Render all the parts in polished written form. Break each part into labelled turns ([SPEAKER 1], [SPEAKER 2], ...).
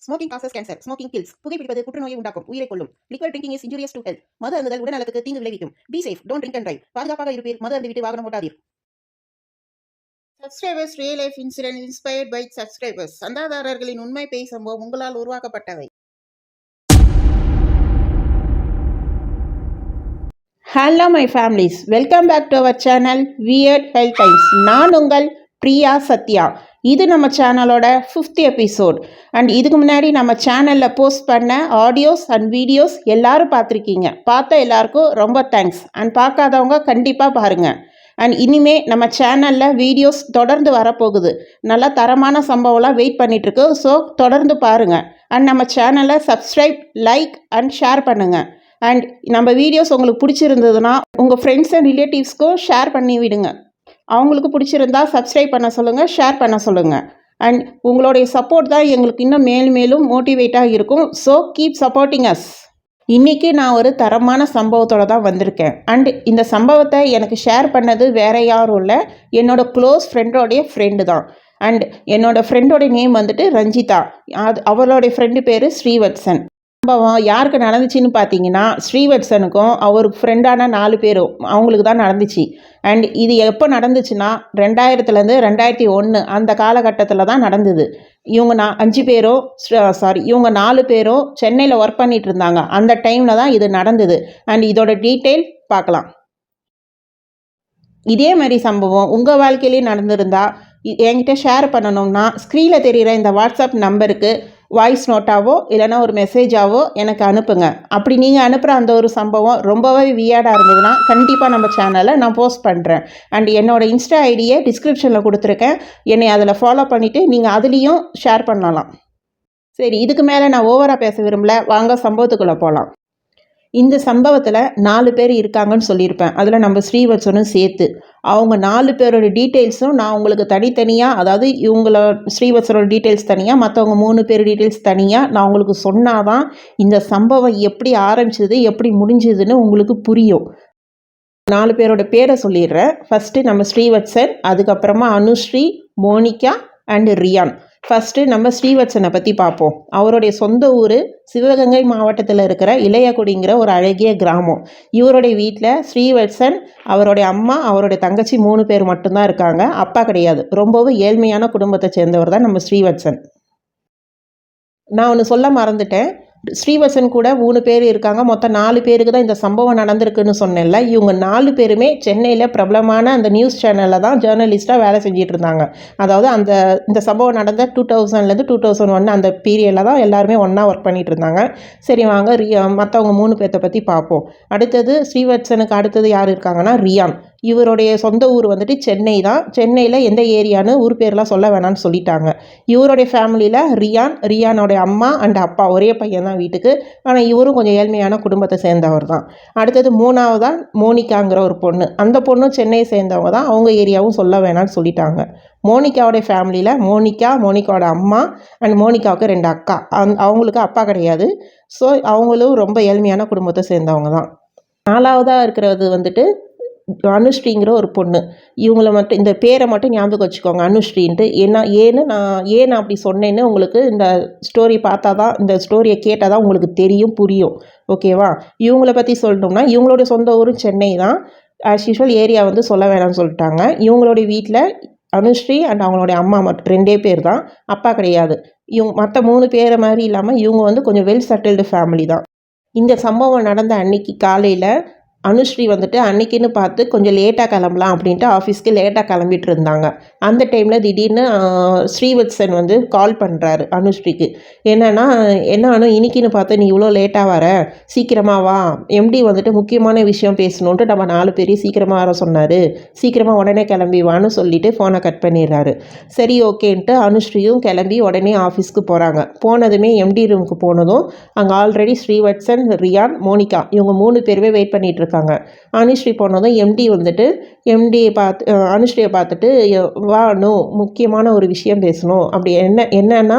[SPEAKER 1] Smoking causes cancer. Smoking kills. புகைப்பிடிப்பது புற்றுநோயை உண்டாக்கும், உயிரை கொல்லும். Liquid drinking is injurious to health. மது அருந்துதல் உடல்நலத்துக்கு தீங்கு விளைவிக்கும். Be safe, don't drink and drive. பாதுகாப்பாக இருப்பீர், மது அருந்திவிட்டு வாகனம் ஓட்டாதீர். Subscribers real life incident inspired by subscribers. சந்தாதாரர்களின் உண்மை பேய் சம்பவம் உங்களால் உருவாக்கப்பட்டவை. Hello my families, welcome back to our channel weird health times. நான் உங்கள் பிரியா சத்யா. இது நம்ம சேனலோட 5th எபிசோட். அண்ட் இதுக்கு முன்னாடி நம்ம சேனலில் போஸ்ட் பண்ண ஆடியோஸ் அண்ட் வீடியோஸ் எல்லாரும் பார்த்துருக்கீங்க. பார்த்த எல்லாருக்கும் ரொம்ப தேங்க்ஸ். அண்ட் பார்க்காதவங்க கண்டிப்பாக பாருங்கள். அண்ட் இனிமே நம்ம சேனலில் வீடியோஸ் தொடர்ந்து வரப்போகுது. நல்லா தரமான சம்பவம்லாம் வெயிட் பண்ணிகிட்ருக்கு. ஸோ தொடர்ந்து பாருங்கள். அண்ட் நம்ம சேனலை சப்ஸ்கிரைப், லைக் அண்ட் ஷேர் பண்ணுங்கள். அண்ட் நம்ம வீடியோஸ் உங்களுக்கு பிடிச்சிருந்ததுன்னா உங்கள் ஃப்ரெண்ட்ஸ் அண்ட் ரிலேட்டிவ்ஸ்க்கும் ஷேர் பண்ணி விடுங்க. அவங்களுக்கு பிடிச்சிருந்தா சப்ஸ்கிரைப் பண்ண சொல்லுங்கள், ஷேர் பண்ண சொல்லுங்கள். அண்ட் உங்களுடைய சப்போர்ட் தான் எங்களுக்கு இன்னும் மேலும் மேலும் மோட்டிவேட்டாக இருக்கும். So keep supporting us. இன்றைக்கி நான் ஒரு தரமான சம்பவத்தோடு தான் வந்திருக்கேன். அண்ட் இந்த சம்பவத்தை எனக்கு ஷேர் பண்ணது வேறு யாரும் இல்லை, என்னோடய க்ளோஸ் ஃப்ரெண்டோடைய ஃப்ரெண்டு தான். அண்ட் என்னோடய ஃப்ரெண்டோடைய நேம் வந்துட்டு ரஞ்சிதா. அவளுடைய ஃப்ரெண்டு பேர் ஸ்ரீவத்சன். சம்பவம் யாருக்கு நடந்துச்சுன்னு பார்த்தீங்கன்னா, ஸ்ரீவத்சனுக்கும் அவர் ஃப்ரெண்டான 4 பேரும் அவங்களுக்கு தான் நடந்துச்சு. அண்ட் இது எப்போ நடந்துச்சுன்னா 2000 2001 அந்த காலகட்டத்தில் தான் நடந்தது. இவங்க 5 பேரும் இவங்க 4 பேரும் சென்னையில் ஒர்க் பண்ணிட்டு இருந்தாங்க. அந்த டைமில் தான் இது நடந்தது. அண்ட் இதோட டீட்டெயில் பார்க்கலாம். இதே மாதிரி சம்பவம் உங்கள் வாழ்க்கையிலேயே நடந்திருந்தா என்கிட்ட ஷேர் பண்ணணும்னா ஸ்க்ரீனில் தெரிகிற இந்த வாட்ஸ்அப் நம்பருக்கு வாய்ஸ் நோட்டாவோ இல்லைனா ஒரு மெசேஜாவோ எனக்கு அனுப்புங்க. அப்படி நீங்கள் அனுப்புகிற அந்த ஒரு சம்பவம் ரொம்பவே வியர்டாக இருந்ததுன்னா கண்டிப்பாக நம்ம சேனலில் நான் போஸ்ட் பண்ணுறேன். அண்ட் என்னோடய இன்ஸ்டா ஐடியை டிஸ்கிரிப்ஷனில் கொடுத்துருக்கேன். என்னை அதில் ஃபாலோ பண்ணிவிட்டு நீங்கள் அதுலேயும் ஷேர் பண்ணலாம். சரி, இதுக்கு மேலே நான் ஓவராக பேச விரும்பல, வாங்க சம்பவத்துக்குள்ளே போகலாம். இந்த சம்பவத்தில் 4 பேர் இருக்காங்கன்னு சொல்லியிருப்பேன். அதில் நம்ம ஸ்ரீவத்சனும் சேர்த்து. அவங்க 4 பேரோட டீட்டெயில்ஸும் நான் உங்களுக்கு தனித்தனியாக, அதாவது ஸ்ரீவத்சனோட டீட்டெயில்ஸ் தனியாக, மற்றவங்க 3 பேர் டீட்டெயில்ஸ் தனியாக நான் உங்களுக்கு சொன்னால் தான் இந்த சம்பவம் எப்படி ஆரம்பிச்சது எப்படி முடிஞ்சதுன்னு உங்களுக்கு புரியும். 4 பேரோட பேரை சொல்லிடுறேன். ஃபஸ்ட்டு நம்ம ஸ்ரீவத்சன், அதுக்கப்புறமா Anushree, Monica and Ryan. First நம்ம ஸ்ரீவத்சனை பற்றி பார்ப்போம். அவருடைய சொந்த ஊர் சிவகங்கை மாவட்டத்தில் இருக்கிற இளையகுடிங்கிற ஒரு அழகிய கிராமம். இவருடைய வீட்டில் ஸ்ரீவத்சன், அவருடைய அம்மா, அவருடைய தங்கச்சி 3 பேர் மட்டும்தான் இருக்காங்க. அப்பா கிடையாது. ரொம்பவும் ஏழ்மையான குடும்பத்தை சேர்ந்தவர் தான் நம்ம ஸ்ரீவத்சன். நான் ஒன்று சொல்ல மறந்துட்டேன். ஸ்ரீவத்சன் கூட 3 பேர் இருக்காங்க. மொத்தம் 4 பேருக்கு தான் இந்த சம்பவம் நடந்திருக்குன்னு சொன்னேன்ல. இவங்க 4 பேருமே சென்னையில் பிரபலமான அந்த நியூஸ் சேனலில் தான் ஜேர்னலிஸ்ட்டாக வேலை செஞ்சிட்டு இருந்தாங்க. அதாவது இந்த சம்பவம் நடந்த 2000 2001 அந்த பீரியடில் தான் எல்லாருமே ஒன்றா ஒர்க் பண்ணிகிட்டு இருந்தாங்க. சரி, வாங்க மற்றவங்க 3 பேர்த்த பற்றி பார்ப்போம். அடுத்தது ஸ்ரீவத்சனுக்கு அடுத்தது யார் இருக்காங்கன்னா ரியான். இவருடைய சொந்த ஊர் வந்துட்டு சென்னை தான். சென்னையில் எந்த ஏரியான்னு ஊர் பேர்லாம் சொல்ல வேணான்னு சொல்லிட்டாங்க. இவருடைய ஃபேமிலியில் ரியானோடைய அம்மா அண்ட் அப்பா ஒரே பையன் தான் வீட்டுக்கு. ஆனால் இவரும் கொஞ்சம் ஏழ்மையான குடும்பத்தை சேர்ந்தவர் தான். அடுத்தது 3ஆவதாக மோனிகாங்கிற ஒரு பொண்ணு. அந்த பொண்ணும் சென்னையை சேர்ந்தவங்க தான். அவங்க ஏரியாவும் சொல்ல வேணான்னு சொல்லிட்டாங்க. மோனிகாவோடைய ஃபேமிலியில் மோனிகாவோட அம்மா அண்ட் மோனிகாவுக்கு 2 அக்கா. அவங்களுக்கு அப்பா கிடையாது. ஸோ அவங்களும் ரொம்ப ஏழ்மையான குடும்பத்தை சேர்ந்தவங்க தான். 4ஆவதாக இருக்கிறது வந்துட்டு அனுஸ்ரீங்கிற ஒரு பொண்ணு. இவங்கள மட்டும் இந்த பேரை மட்டும் ஞாபகம் வச்சுக்கோங்க, அனுஸ்ரீன்ட்டு. ஏன்னு நான் அப்படி சொன்னேன்னு உங்களுக்கு இந்த ஸ்டோரி பார்த்தா தான், இந்த ஸ்டோரியை கேட்டால் தான் உங்களுக்கு தெரியும், புரியும். ஓகேவா? இவங்கள பற்றி சொல்லணும்னா இவங்களோட சொந்த ஊரும் சென்னை தான். ஆஸ் யூஷுவல் ஏரியா வந்து சொல்ல வேணாம்னு சொல்லிட்டாங்க. இவங்களுடைய வீட்டில் அனுஸ்ரீ அண்ட் அவங்களுடைய அம்மா மட்டும் 2 பேர் தான். அப்பா கிடையாது. மற்ற 3 பேரை மாதிரி இல்லாமல் இவங்க வந்து கொஞ்சம் வெல் செட்டில்டு ஃபேமிலி தான். இந்த சம்பவம் நடந்த அன்னைக்கு காலையில் அனுஸ்ரீ வந்துட்டு அன்னைக்குன்னு பார்த்து கொஞ்சம் லேட்டாக கிளம்பலாம் அப்படின்ட்டு ஆஃபீஸ்க்கு லேட்டாக கிளம்பிட்டு இருந்தாங்க. அந்த டைமில் திடீர்னு ஸ்ரீவத்சன் வந்து கால் பண்ணுறாரு அனுஸ்ரீக்கு. என்ன அனு, இன்னைக்குன்னு பார்த்து நீ இவ்வளோ லேட்டாக வர, சீக்கிரமாக வா, எம்டி வந்துட்டு முக்கியமான விஷயம் பேசணுன்ட்டு நம்ம 4 பேரையும் சீக்கிரமாக வர சொன்னார், சீக்கிரமாக உடனே கிளம்பி வான்னு சொல்லிவிட்டு ஃபோனை கட் பண்ணிடுறாரு. சரி, ஓகேன்ட்டு அனுஸ்ரீயும் கிளம்பி உடனே ஆஃபீஸ்க்கு போகிறாங்க. போனதுமே எம்டி ரூமுக்கு போனதும் அங்கே ஆல்ரெடி ஸ்ரீவத்சன், ரியான், மோனிகா இவங்க 3 பேருமே வெயிட் பண்ணிட்டு இருக்காங்க. அனுஸ்ரீ போனதும் எம்டி வந்துட்டு அனுஸ்ரீயை பார்த்துட்டு, வானு, முக்கியமான ஒரு விஷயம் பேசணும். அப்படி என்னன்னா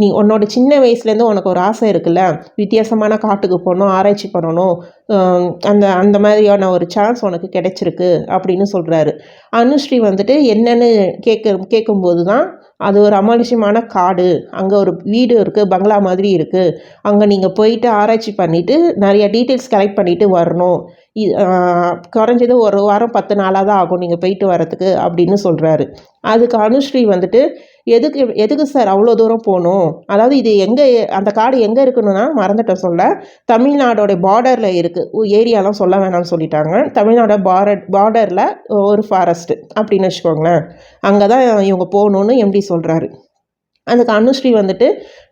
[SPEAKER 1] நீ உன்னோட சின்ன வயசுலேருந்து உனக்கு ஒரு ஆசை இருக்குல்ல, வித்தியாசமான காட்டுக்கு போகணும், ஆராய்ச்சி பண்ணணும், அந்த மாதிரியான ஒரு சான்ஸ் உனக்கு கிடைச்சிருக்கு அப்படின்னு சொல்கிறாரு. அனுஸ்ரீ வந்துட்டு என்னன்னு கேட்கும்போது தான் அது ஒரு அமானுஷ்யமான காடு, அங்கே ஒரு வீடு இருக்குது, பங்களா மாதிரி இருக்குது, அங்கே நீங்கள் போயிட்டு ஆராய்ச்சி பண்ணிவிட்டு நிறைய டீட்டெயில்ஸ் கலெக்ட் பண்ணிவிட்டு வரணும். குறைஞ்சது ஒரு வாரம் 10 நாளாக தான் ஆகும் நீங்கள் போயிட்டு வரத்துக்கு அப்படின்னு சொல்கிறாரு. அதுக்கு அனுஸ்ரீ வந்துட்டு எதுக்கு சார் அவ்வளோ தூரம் போகணும், அதாவது இது எங்கே, அந்த காடு எங்கே இருக்குன்னா மறந்துட்டேன் சொல்ல, தமிழ்நாடோட பார்டரில் இருக்குது, ஏரியாலாம் சொல்ல வேணாம்னு சொல்லிட்டாங்க. தமிழ்நாடு பார்டரில் ஒரு ஃபாரஸ்ட்டு அப்படின்னு வச்சுக்கோங்களேன், அங்கே தான் இவங்க போகணுன்னு எம்டி சொல்கிறாரு. அதுக்கு அனுஸ்ரீ வந்துட்டு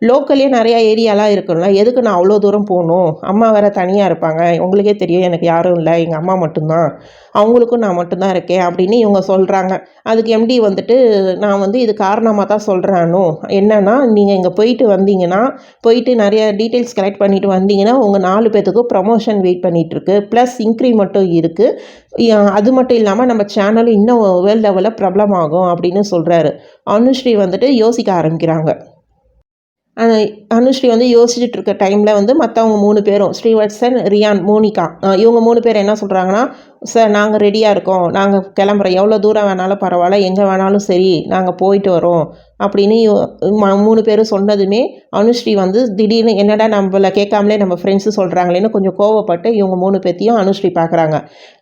[SPEAKER 1] லோக்கல்லே நிறையா ஏரியாலாம் இருக்குல்ல, எதுக்கு நான் அவ்வளோ தூரம் போகணும், அம்மா வேறு தனியாக இருப்பாங்க, உங்களுக்கே தெரியும் எனக்கு யாரும் இல்லை, எங்கள் அம்மா மட்டும்தான், அவங்களுக்கும் நான் மட்டும்தான் இருக்கேன் அப்படின்னு இவங்க சொல்கிறாங்க. அதுக்கு எம்டி வந்துட்டு நான் வந்து இது காரணமாக தான் சொல்கிறேனோ, என்னென்னா நீங்கள் இங்கே போயிட்டு வந்தீங்கன்னா, போயிட்டு நிறைய டீட்டெயில்ஸ் கலெக்ட் பண்ணிவிட்டு வந்தீங்கன்னா உங்கள் 4 பேர்த்துக்கும் ப்ரமோஷன் வெயிட் பண்ணிகிட்ருக்கு, ப்ளஸ் இன்க்ரிமெண்ட்டும் இருக்குது, அது மட்டும் இல்லாமல் நம்ம சேனலும் இன்னும் வேர்ல்டு லெவலில் பிரபலம் ஆகும் அப்படின்னு சொல்கிறாரு. அனுஸ்ரீ வந்துட்டு யோசிக்க ஆரம்பிக்கிறாங்க. அனுஸ்ரீ வந்து யோசிச்சுட்டு இருக்க டைமில் வந்து மற்றவங்க 3 பேரும் ஸ்ரீவத்சன், ரியான், மோனிகா, இவங்க 3 பேர் என்ன சொல்கிறாங்கன்னா, சார் நாங்கள் ரெடியாக இருக்கோம், நாங்கள் கிளம்புறோம், எவ்வளோ தூரம் வேணாலும் பரவாயில்ல, எங்கே வேணாலும் சரி, நாங்கள் போயிட்டு வரோம் அப்படின்னு 3 பேரும் சொன்னதுமே அனுஸ்ரீ வந்து திடீர்னு என்னடா நம்மளை கேட்காமலே நம்ம ஃப்ரெண்ட்ஸு சொல்கிறாங்களேன்னு கொஞ்சம் கோவப்பட்டு இவங்க 3 பேர்த்தையும் அனுஸ்ரீ பார்க்குறாங்க.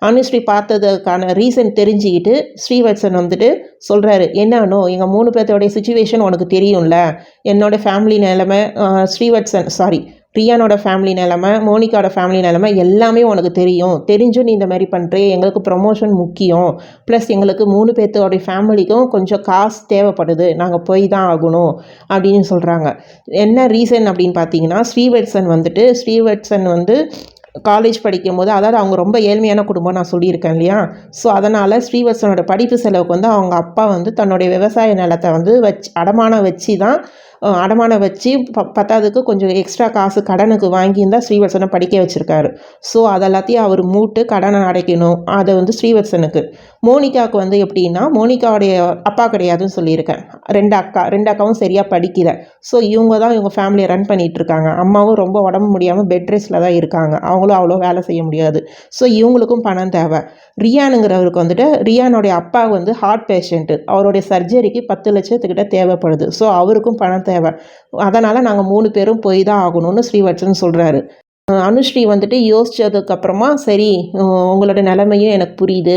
[SPEAKER 1] அனுஸ்ரீ பார்த்ததுக்கான ரீசன் தெரிஞ்சுக்கிட்டு ஸ்ரீவத்சன் வந்துட்டு சொல்கிறாரு, என்னன்னோ எங்கள் 3 பேர்த்தோடைய சுச்சுவேஷன் உனக்கு தெரியும்ல, என்னோடய ஃபேமிலி நிலைமை, ரியானோட ஃபேமிலி நிலைமை, மோனிகாவோட ஃபேமிலி நிலைமை எல்லாமே உனக்கு தெரிஞ்சும் நீ இந்த மாதிரி பண்ணுறே, எங்களுக்கு ப்ரமோஷன் முக்கியம், ப்ளஸ் எங்களுக்கு 3 பேர்த்தோடைய ஃபேமிலிக்கும் கொஞ்சம் காசு தேவைப்படுது, நாங்கள் போய் தான் ஆகணும் அப்படின்னு சொல்கிறாங்க. என்ன ரீசன் அப்படின்னு பார்த்தீங்கன்னா, ஸ்ரீவத்சன் வந்து காலேஜ் படிக்கும்போது, அதாவது அவங்க ரொம்ப ஏழ்மையான குடும்பம் நான் சொல்லியிருக்கேன் இல்லையா, ஸோ அதனால் ஸ்ரீவத்சனோட படிப்பு செலவுக்கு வந்து அவங்க அப்பா வந்து தன்னுடைய விவசாய நிலத்தை வந்து அடமானம் வச்சு பத்தாததுக்கு கொஞ்சம் எக்ஸ்ட்ரா காசு கடனுக்கு வாங்கியிருந்தால் ஸ்ரீவத்சனை படிக்க வச்சுருக்காரு. ஸோ அதெல்லாத்தையும் அவர் மூட்டு கடனை அடைக்கணும், அதை வந்து ஸ்ரீவத்சனுக்கு. மோனிகாவுக்கு வந்து எப்படின்னா, மோனிகாவுடைய அப்பா கிடையாதுன்னு சொல்லியிருக்கேன், 2 அக்காவும் சரியாக படிக்கல, ஸோ இவங்க ஃபேமிலியை ரன் பண்ணிகிட்ருக்காங்க. அம்மாவும் ரொம்ப உடம்பு முடியாமல் பெட் ரெஸ்ட்டில் தான் இருக்காங்க, அவங்களும் அவ்வளோ வேலை செய்ய முடியாது, ஸோ இவங்களுக்கும் பணம் தேவை. ரியானுங்கிறவருக்கு வந்துட்டு ரியானுடைய அப்பா வந்து ஹார்ட் பேஷண்ட்டு, அவருடைய சர்ஜரிக்கு 10 லட்சத்துக்கிட்ட தேவைப்படுது, ஸோ அவருக்கும் பணம் தேவை, அதனால் நாங்கள் 3 பேரும் போய் தான் ஆகணும்னு ஸ்ரீவத்சன் சொல்கிறாரு. அனுஸ்ரீ வந்துட்டு யோசித்ததுக்கப்புறமா சரி, உங்களோட நிலைமையும் எனக்கு புரியுது,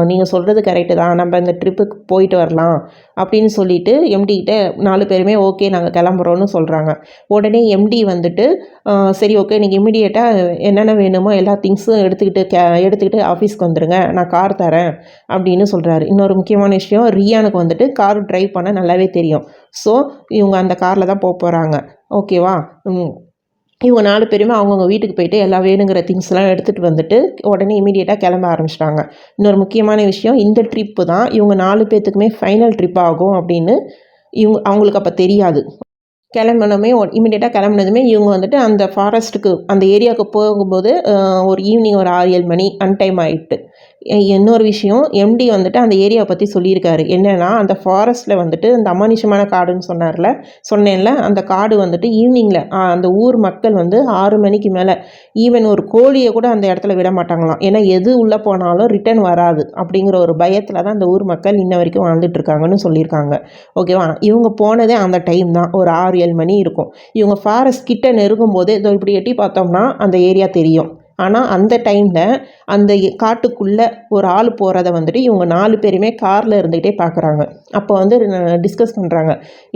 [SPEAKER 1] நீங்கள் சொல்கிறது கரெக்டு தான், நம்ம இந்த ட்ரிப்புக்கு போயிட்டு வரலாம் அப்படின்னு சொல்லிட்டு எம்டிகிட்ட 4 பேருமே ஓகே நாங்கள் கிளம்புறோன்னு சொல்கிறாங்க. உடனே எம்டி வந்துட்டு சரி ஓகே, நீங்கள் இம்மிடியேட்டாக என்னென்ன வேணுமோ எல்லா திங்ஸும் எடுத்துக்கிட்டு ஆஃபீஸ்க்கு வந்துடுங்க, நான் கார் தரேன் அப்படின்னு சொல்கிறாரு. இன்னொரு முக்கியமான விஷயம், ரியானுக்கு வந்துட்டு கார் டிரைவ் பண்ண நல்லாவே தெரியும், ஸோ இவங்க அந்த காரில் தான் போகிறாங்க. ஓகேவா, இவங்க 4 பேருமே அவங்கவுங்க வீட்டுக்கு போயிட்டு எல்லா வேணுங்கிற திங்ஸ்லாம் எடுத்துகிட்டு வந்துட்டு உடனே இமீடியட்டாக கிளம்ப ஆரம்பிச்சிட்டாங்க. இன்னொரு முக்கியமான விஷயம், இந்த ட்ரிப்பு தான் இவங்க 4 பேர்த்துக்குமே ஃபைனல் ட்ரிப் ஆகும் அப்படின்னு அவங்களுக்கு அப்போ தெரியாது. இமீடியட்டாக கிளம்புனதுமே இவங்க வந்துட்டு அந்த ஃபாரஸ்ட்டுக்கு, அந்த ஏரியாவுக்கு போகும்போது ஒரு ஈவினிங் ஒரு 6-7 மணி அன்டைம் ஆகிட்டு. இன்னொரு விஷயம், எம்டி வந்துட்டு அந்த ஏரியாவை பற்றி சொல்லியிருக்காரு, என்னென்னா அந்த ஃபாரஸ்ட்டில் வந்துட்டு இந்த அமானுஷ்யமான காடுன்னு சொன்னேன்ல, அந்த காடு வந்துட்டு ஈவினிங்கில் அந்த ஊர் மக்கள் வந்து 6 மணிக்கு மேலே ஈவன் ஒரு கோழியை கூட அந்த இடத்துல விட மாட்டாங்களாம், ஏன்னா எது உள்ளே போனாலும் ரிட்டர்ன் வராது அப்படிங்கிற ஒரு பயத்தில் தான் அந்த ஊர் மக்கள் இன்ன வரைக்கும் வாழ்ந்துட்டுருக்காங்கன்னு சொல்லியிருக்காங்க. ஓகேவா, இவங்க போனதே அந்த டைம் தான், ஒரு 6-7 மணி இருக்கும். இவங்க ஃபாரஸ்ட் கிட்ட நெருங்கும் போது இதோ இப்படி எட்டி பார்த்தோம்னா அந்த ஏரியா தெரியும். ஆனால் அந்த டைமில் அந்த காட்டுக்குள்ளே ஒரு ஆள் போகிறத வந்துட்டு இவங்க 4 பேருமே காரில் இருந்துக்கிட்டே பார்க்குறாங்க. அப்போ வந்து டிஸ்கஸ் பண்ணுறாங்க,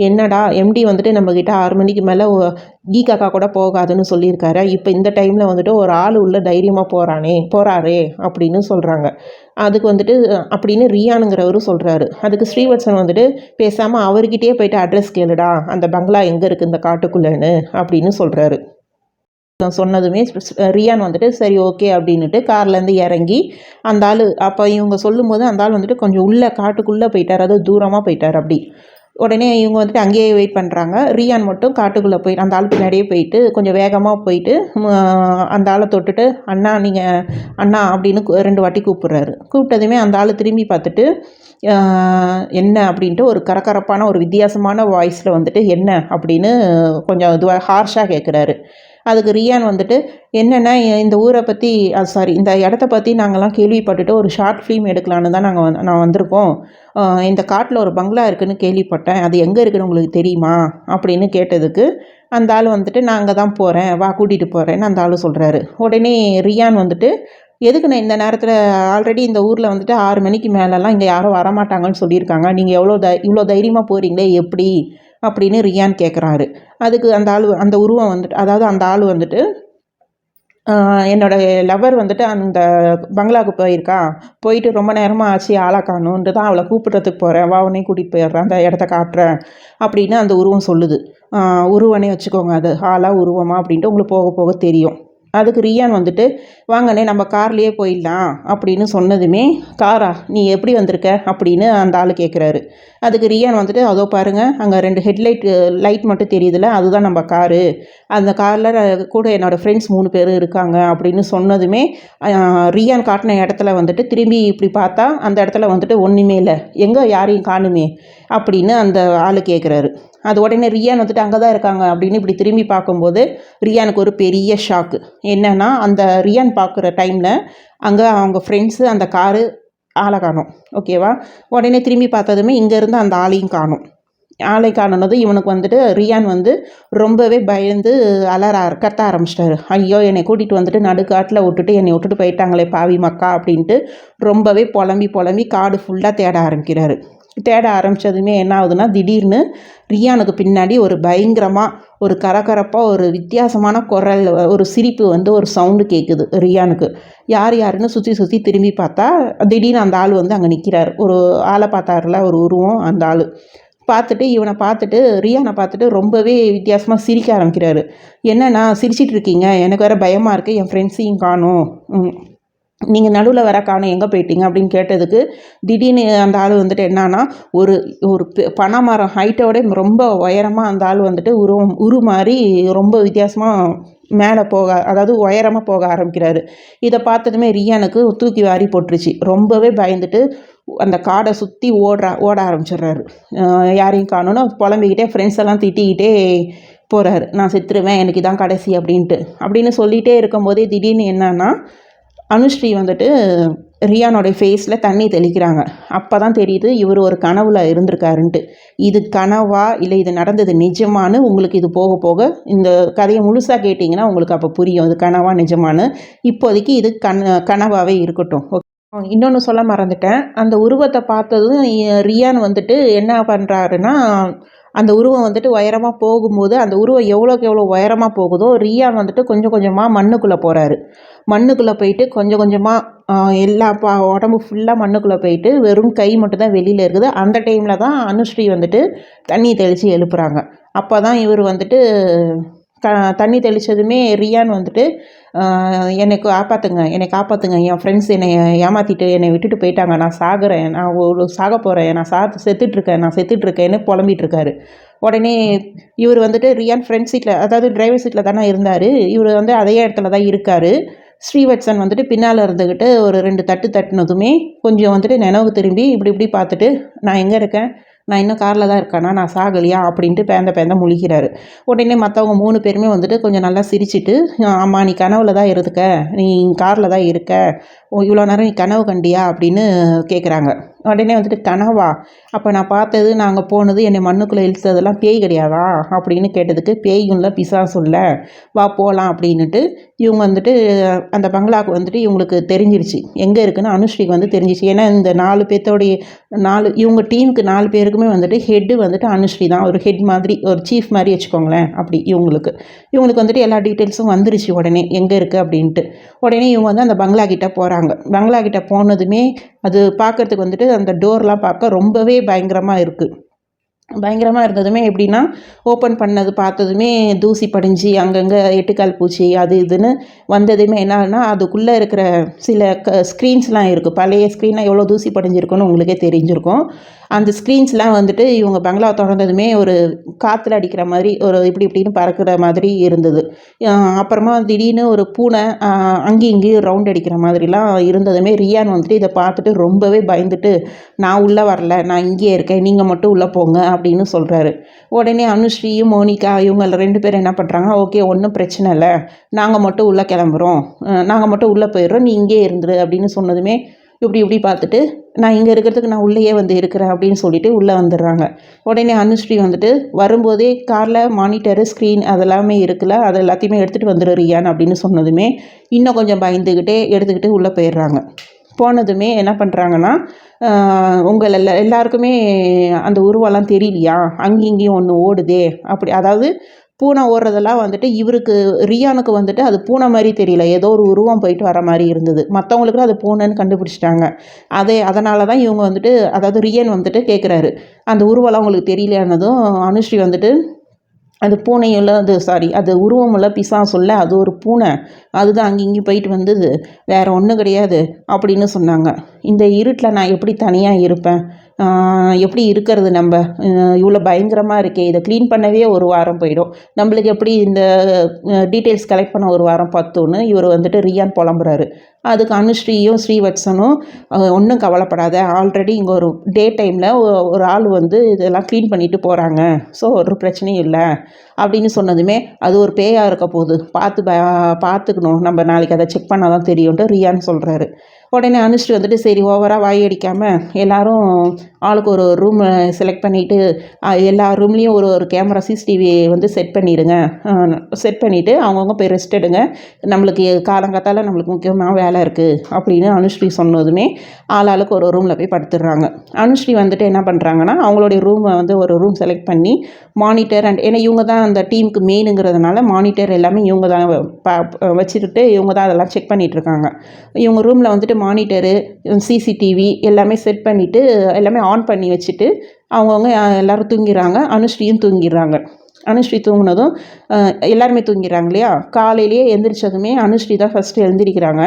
[SPEAKER 1] என்னடா எம்டி வந்துட்டு நம்மக்கிட்ட 6 மணிக்கு மேலே காக்கா கூட போகாதுன்னு சொல்லியிருக்காரு, இப்போ இந்த டைமில் வந்துட்டு ஒரு ஆள் உள்ள தைரியமாக போகிறாரே அப்படின்னு சொல்கிறாங்க. அதுக்கு வந்துட்டு அப்படின்னு ரியானுங்கிறவரும் சொல்கிறாரு. அதுக்கு ஸ்ரீவத்சன் வந்துட்டு பேசாமல் அவர்கிட்டயே போயிட்டு அட்ரஸ் கேளுடா, அந்த பங்களா எங்கே இருக்குது இந்த காட்டுக்குள்ளேன்னு அப்படின்னு சொல்கிறாரு. நான் சொன்னதுமே ரியான் வந்துட்டு சரி ஓகே அப்படின்னுட்டு கார்லேருந்து இறங்கி அந்த ஆள், அப்போ இவங்க சொல்லும்போது அந்த ஆள் வந்துட்டு கொஞ்சம் உள்ளே காட்டுக்குள்ளே போயிட்டார், அதாவது தூரமாக போயிட்டார். அப்படி உடனே இவங்க வந்துட்டு அங்கேயே வெயிட் பண்ணுறாங்க. ரியான் மட்டும் காட்டுக்குள்ளே போய் அந்த ஆள் பின்னாடியே போயிட்டு கொஞ்சம் வேகமாக போயிட்டு அந்த ஆளை தொட்டுட்டு அண்ணா அப்படின்னு 2 வாட்டி கூப்பிட்றாரு. கூப்பிட்டதுமே அந்த ஆள் திரும்பி பார்த்துட்டு என்ன அப்படின்ட்டு ஒரு கரகரப்பான ஒரு வித்தியாசமான வாய்ஸில் வந்துட்டு என்ன அப்படின்னு கொஞ்சம் இதுவாக ஹார்ஷாக கேட்குறாரு. அதுக்கு ரியான் வந்துட்டு என்னென்னா இந்த ஊரை பற்றி சாரி இந்த இடத்த பற்றி நாங்கள்லாம் கேள்விப்பட்டுட்டு ஒரு ஷார்ட் ஃபிலிம் எடுக்கலான்னு தான் நான் வந்திருக்கோம். இந்த காட்டில் ஒரு பங்களா இருக்குதுன்னு கேள்விப்பட்டேன், அது எங்கே இருக்குதுன்னு உங்களுக்கு தெரியுமா அப்படின்னு கேட்டதுக்கு அந்த ஆள் வந்துட்டு நான் அங்கே தான் போகிறேன், வா கூட்டிகிட்டு போகிறேன்னு அந்த ஆள் சொல்கிறாரு. உடனே ரியான் வந்துட்டு எதுக்குண்ணே இந்த நேரத்தில், ஆல்ரெடி இந்த ஊரில் வந்துட்டு 6 மணிக்கு மேலெல்லாம் இங்கே யாரும் வரமாட்டாங்கன்னு சொல்லியிருக்காங்க, நீங்கள் இவ்வளோ தைரியமாக போகிறீங்களே எப்படி அப்படின்னு ரியான் கேட்குறாரு. அதுக்கு அந்த உருவம் வந்துட்டு, அதாவது அந்த ஆள் வந்துட்டு என்னோடய லவர் வந்துட்டு அந்த பங்களாவுக்கு போயிட்டு ரொம்ப நேரமாக ஆச்சு, ஆளை காணுன்ட்டு தான் அவளை கூப்பிட்றதுக்கு போகிறேன், வா உடனே கூட்டிகிட்டு போயிடுறேன், அந்த இடத்த காட்டுறேன் அப்படின்னு அந்த உருவம் சொல்லுது. உருவனே வச்சுக்கோங்க, அது ஆளா உருவமா அப்படின்ட்டு உங்களுக்கு போக போக தெரியும். அதுக்கு ரியான் வந்துட்டு வாங்கண்ணே நம்ம கார்லேயே போயிடலாம் அப்படின்னு சொன்னதுமே, காரா நீ எப்படி வந்திருக்க அப்படின்னு அந்த ஆள் கேட்குறாரு. அதுக்கு ரியான் வந்துட்டு அதோ பாருங்கள் அங்கே 2 லைட் மட்டும் தெரியுதுல்ல, அதுதான் நம்ம காரு, அந்த காரில் கூட என்னோடய ஃப்ரெண்ட்ஸ் 3 பேர் இருக்காங்க அப்படின்னு சொன்னதுமே ரியான் காட்டின இடத்துல வந்துட்டு திரும்பி இப்படி பார்த்தா அந்த இடத்துல வந்துட்டு ஒன்றுமே இல்லை, எங்கே யாரையும் காணுமே அப்படின்னு அந்த ஆள் கேட்குறாரு. அது உடனே ரியான் வந்துட்டு அங்கே தான் இருக்காங்க அப்படின்னு இப்படி திரும்பி பார்க்கும்போது ரியானுக்கு ஒரு பெரிய ஷாக்கு. என்னென்னா அந்த ரியான் பார்க்குற டைமில் அங்கே அவங்க ஃப்ரெண்ட்ஸு அந்த காரு ஆளை காணும். ஓகேவா? உடனே திரும்பி பார்த்ததுமே இங்கேருந்து அந்த ஆளை காணுனது இவனுக்கு வந்துட்டு ரியான் வந்து ரொம்பவே பயந்து கத்த ஆரம்பிச்சிட்டாரு. ஐயோ என்னை கூட்டிகிட்டு வந்துட்டு நடுக்காட்டில் என்னை விட்டுட்டு போயிட்டாங்களே பாவி மக்கா அப்படின்ட்டு ரொம்பவே புலம்பி காடு ஃபுல்லாக தேட ஆரம்பித்ததுமே என்ன ஆகுதுன்னா, திடீர்னு ரியானுக்கு பின்னாடி ஒரு பயங்கரமாக ஒரு கரகரப்பாக ஒரு வித்தியாசமான குரல், ஒரு சிரிப்பு வந்து ஒரு சவுண்டு கேட்குது ரியானுக்கு. யாருன்னு சுற்றி திரும்பி பார்த்தா திடீர்னு அந்த ஆள் வந்து அங்கே நிற்கிறார். ஒரு ஆளை பார்த்தாருல ஒரு உருவம், அந்த ஆள் இவனை பார்த்துட்டு ரியானை பார்த்துட்டு ரொம்பவே வித்தியாசமாக சிரிக்க ஆரம்பிக்கிறாரு. என்னண்ணா சிரிச்சிட்டு இருக்கீங்க, எனக்கு வேறு பயமாக இருக்குது, என் ஃப்ரெண்ட்ஸையும் காணும், நீங்கள் நடுவில் வர காணும், எங்கே போயிட்டீங்க அப்படின்னு கேட்டதுக்கு திடீர்னு அந்த ஆள் வந்துட்டு என்னன்னா ஒரு ஒரு பனைமரம் ஹைட்டோட ரொம்ப உயரமாக அந்த ஆள் வந்துட்டு உருமாறி ரொம்ப வித்தியாசமாக மேலே அதாவது உயரமாக போக ஆரம்பிக்கிறாரு. இதை பார்த்ததுமே ரியானுக்கு தூக்கி வாரி போட்டுருச்சு. ரொம்பவே பயந்துட்டு அந்த காடை சுற்றி ஓட ஆரம்பிச்சிடுறாரு. யாரையும் காணும்னு புலம்பிக்கிட்டே ஃப்ரெண்ட்ஸ் எல்லாம் திட்டிக்கிட்டே போகிறாரு. நான் செத்துருவேன், எனக்கு இதான் கடைசி அப்படின்னு சொல்லிகிட்டே இருக்கும்போதே திடீர்னு என்னன்னா அனுஸ்ரீ வந்துட்டு ரியானோடைய ஃபேஸில் தண்ணி தெளிக்கிறாங்க. அப்போ தான் தெரியுது இவர் ஒரு கனவுல இருந்திருக்காருன்ட்டு. இது கனவா இல்லை இது நடந்தது நிஜமானு உங்களுக்கு இது போக போக இந்த கதையை முழுசாக கேட்டிங்கன்னா உங்களுக்கு அப்போ புரியும் இது கனவா நிஜமானு. இப்போதைக்கு இது கனவாகவே இருக்கட்டும். இன்னொன்று சொல்ல மறந்துட்டேன், அந்த உருவத்தை பார்த்ததும் ரியான் வந்துட்டு என்ன பண்ணுறாருன்னா, அந்த உருவம் வந்துட்டு உயரமாக போகும்போது அந்த உருவம் எவ்வளோக்கு எவ்வளோ உயரமாக போகுதோ ரியான் வந்துட்டு கொஞ்சம் கொஞ்சமாக மண்ணுக்குள்ளே போகிறாரு. மண்ணுக்குள்ளே போயிட்டு கொஞ்சம் கொஞ்சமாக எல்லா உடம்பு ஃபுல்லாக மண்ணுக்குள்ளே போயிட்டு வெறும் கை மட்டும் தான் வெளியில் இருக்குது. அந்த டைமில் தான் அனுஸ்ரீ வந்துட்டு தண்ணி தெளித்து எழுப்புறாங்க. அப்போ தான் இவர் வந்துட்டு தண்ணி தெளித்ததுமே ரியான் வந்துட்டு என்னை காப்பாற்றுங்க, என் ஃப்ரெண்ட்ஸ் என்னை ஏமாற்றிட்டு என்னை விட்டுட்டு போயிட்டாங்க, நான் சாகுறேன், நான் சாக போகிறேன், நான் செத்துட்ருக்கேன்னு புலம்பிகிட்ருக்காரு. உடனே இவர் வந்துட்டு ரியான் ஃப்ரெண்ட் சீட்டில், அதாவது டிரைவர் சீட்டில் தானே இருந்தார், இவர் வந்து அதே இடத்துல தான் இருக்கார். ஸ்ரீவத்சன் வந்துட்டு பின்னால் இருந்துக்கிட்டு ஒரு 2 தட்டு தட்டினதுமே கொஞ்சம் வந்துட்டு நினைவு திரும்பி இப்படி பார்த்துட்டு நான் எங்கே இருக்கேன், நான் இன்னும் காரில் தான் இருக்கேனா, நான் சாகலையா அப்படின்ட்டு பேந்த முழிக்கிறாரு. உடனே மற்றவங்க 3 பேருமே வந்துட்டு கொஞ்சம் நல்லா சிரிச்சிட்டு, ஆமாம் நீ கனவுல தான் இருக்க, நீ காரில் தான் இருக்க, இவ்வளோ நேரம் நீ கனவு கண்டியா அப்படின்னு கேட்குறாங்க. உடனே வந்துட்டு கனவா, அப்போ நான் பார்த்தது நாங்கள் போனது என்னை மண்ணுக்குள்ளே இழுத்ததெல்லாம் பேய் கிடையாதா அப்படின்னு கேட்டதுக்கு பேயும்ல பிசாசும் வா போகலாம் அப்படின்னுட்டு இவங்க வந்துட்டு அந்த பங்களாவுக்கு வந்துட்டு இவங்களுக்கு தெரிஞ்சிருச்சு எங்கே இருக்குன்னு. அனுஸ்ரீக்கு வந்து தெரிஞ்சிச்சு. ஏன்னா இந்த 4 பேர்த்தோடைய இவங்க டீமுக்கு 4 பேருக்குமே வந்துட்டு ஹெட்டு வந்துட்டு அனுஸ்ரீ தான், ஒரு ஹெட் மாதிரி, ஒரு சீஃப் மாதிரி வச்சுக்கோங்களேன். அப்படி இவங்களுக்கு வந்துட்டு எல்லா டீட்டெயில்ஸும் வந்துருச்சு உடனே எங்கே இருக்குது அப்படின்ட்டு. உடனே இவங்க வந்து அந்த பங்களா கிட்டே போகிறாங்க. பங்களா கிட்டே போனதுமே அது பார்க்குறதுக்கு வந்துட்டு அந்த டோர்லாம் பார்க்க ரொம்பவே பயங்கரமாக இருந்ததுமே எப்படின்னா, ஓப்பன் பண்ணது பார்த்ததுமே தூசி படிஞ்சு அங்கங்கே எட்டுக்கால் பூச்சி அது இதுன்னு வந்ததுமே என்னன்னா, அதுக்குள்ளே இருக்கிற சில ஸ்க்ரீன்ஸ்லாம் இருக்குது. பழைய ஸ்க்ரீனாக எவ்வளோ தூசி படிஞ்சிருக்குன்னு உங்களுக்கே தெரிஞ்சிருக்கும். அந்த ஸ்க்ரீன்ஸ்லாம் வந்துட்டு இவங்க பங்களாவை திறந்ததுமே ஒரு காற்றுல அடிக்கிற மாதிரி ஒரு இப்படி இப்படின்னு பறக்கிற மாதிரி இருந்தது. அப்புறமா திடீர்னு ஒரு பூனை அங்கேயும் இங்கேயும் ரவுண்ட் அடிக்கிற மாதிரிலாம் இருந்ததுமே ரியான் வந்துட்டு இதை பார்த்துட்டு ரொம்பவே பயந்துட்டு, நான் உள்ளே வரல, நான் இங்கேயே இருக்கேன், நீங்கள் மட்டும் உள்ளே போங்க அப்படின்னு சொல்கிறாரு. உடனே அனுஸ்ரீயும் மோனிகா இவங்க 2 பேரும் என்ன பண்ணுறாங்க, ஓகே ஒன்றும் பிரச்சனை இல்லை, நாங்கள் மட்டும் உள்ளே கிளம்புறோம், நாங்கள் மட்டும் உள்ளே போயிடுறோம், நீ இங்கே இருந்துரு அப்படின்னு சொன்னதுமே இப்படி இப்படி பார்த்துட்டு, நான் இங்கே இருக்கிறதுக்கு நான் உள்ளேயே வந்து இருக்கிறேன் அப்படின்னு சொல்லிட்டு உள்ளே வந்துடுறாங்க. உடனே அனுஸ்ரீ வந்துட்டு வரும்போதே காரில் மானிட்டரு ஸ்க்ரீன் அதெல்லாமே இருக்குல்ல, அது எல்லாத்தையுமே எடுத்துகிட்டு வந்துடு ரியான் அப்படின்னு சொன்னதுமே இன்னும் கொஞ்சம் பயந்துக்கிட்டே எடுத்துக்கிட்டு உள்ளே போயிடுறாங்க. போனதுமே என்ன பண்ணுறாங்கன்னா, உங்கள் எல்லாருக்குமே அந்த உருவெல்லாம் தெரியலையா, அங்கேயும் இங்கேயும் ஒன்று ஓடுதே அப்படி, அதாவது பூனை ஓடுறதெல்லாம் வந்துட்டு இவருக்கு ரியானுக்கு வந்துட்டு அது பூனை மாதிரி தெரியல, ஏதோ ஒரு உருவம் போயிட்டு வர மாதிரி இருந்தது. மற்றவங்களுக்கு அது பூனைன்னு கண்டுபிடிச்சிட்டாங்க. அதனால தான் இவங்க வந்துட்டு, அதாவது ரியான் வந்துட்டு கேட்குறாரு, அந்த உருவெல்லாம் உங்களுக்கு தெரியலையானதும் அனுஸ்ரீ வந்துட்டு அது பூனையுள்ள அது உருவமுள்ள பிசாசுல்ல, அது ஒரு பூனை, அதுதான் அங்கே இங்கேயும் போயிட்டு வந்தது, வேறு ஒன்றும் கிடையாது அப்படின்னு சொன்னாங்க. இந்த இருட்டில் நான் எப்படி தனியாக இருப்பேன், எப்படி இருக்கிறது, நம்ம இவ்வளோ பயங்கரமாக இருக்கே, இதை க்ளீன் பண்ணவே ஒரு வாரம் போயிடும், நம்மளுக்கு எப்படி இந்த டீட்டெயில்ஸ் கலெக்ட் பண்ண ஒரு வாரம் பத்துன்னு இவர் வந்துட்டு ரியான் புலம்புறாரு. அதுக்கு அனுஸ்ரீயும் ஸ்ரீவத்சனும் ஒன்றும் கவலைப்படாத, ஆல்ரெடி இங்கே ஒரு டே டைமில் ஒரு ஆள் வந்து இதெல்லாம் க்ளீன் பண்ணிட்டு போகிறாங்க, ஸோ ஒரு பிரச்சனையும் இல்லை அப்படின்னு சொன்னதுமே அது ஒரு பேயாக இருக்க போகுது, பார்த்துக்கணும், நம்ம நாளைக்கு அதை செக் பண்ணால் தான் தெரியும்ட்டு ரியான் சொல்கிறாரு. உடனே அனுஸ்ரீ வந்துட்டு சரி ஓவராக வாய் அடிக்காமல் எல்லோரும் ஆளுக்கு ஒரு ரூம் செலக்ட் பண்ணிவிட்டு எல்லா ரூம்லேயும் ஒரு கேமரா சிசிடிவி வந்து செட் பண்ணிவிடுங்க, செட் பண்ணிவிட்டு அவங்கவுங்க போய் ரெஸ்ட் எடுங்க, நம்மளுக்கு காலங்காத்தால் நம்மளுக்கு முக்கியமாக வேலை இருக்குது அப்படின்னு அனுஸ்ரீ சொன்னதுமே ஆளுக்கு ஒரு ரூமில் போய் படுத்துடுறாங்க. அனுஸ்ரீ வந்துட்டு என்ன பண்ணுறாங்கன்னா, அவங்களுடைய ரூமை வந்து ஒரு ரூம் செலக்ட் பண்ணி மானிட்டர் ஏன்னா இவங்க தான் அந்த டீமுக்கு மெயினுங்கிறதுனால மானிட்டர் எல்லாமே இவங்க தான் வச்சுக்கிட்டு இவங்க தான் அதெல்லாம் செக் பண்ணிகிட்ருக்காங்க. இவங்க ரூமில் வந்துட்டு மானிட்டரு சிசிடிவி எல்லாமே செட் பண்ணிவிட்டு எல்லாமே ஆன் பண்ணி வச்சுட்டு அவங்கவுங்க எல்லோரும் தூங்கிடுறாங்க. அனுஸ்ரீயும் தூங்கிடுறாங்க. அனுஸ்ரீ தூங்கினதும் எல்லாருமே தூங்கிடுறாங்க இல்லையா, காலையிலேயே எந்திரிச்சதுமே அனுஸ்ரீ தான் ஃபஸ்ட்டு எழுந்திரிக்கிறாங்க.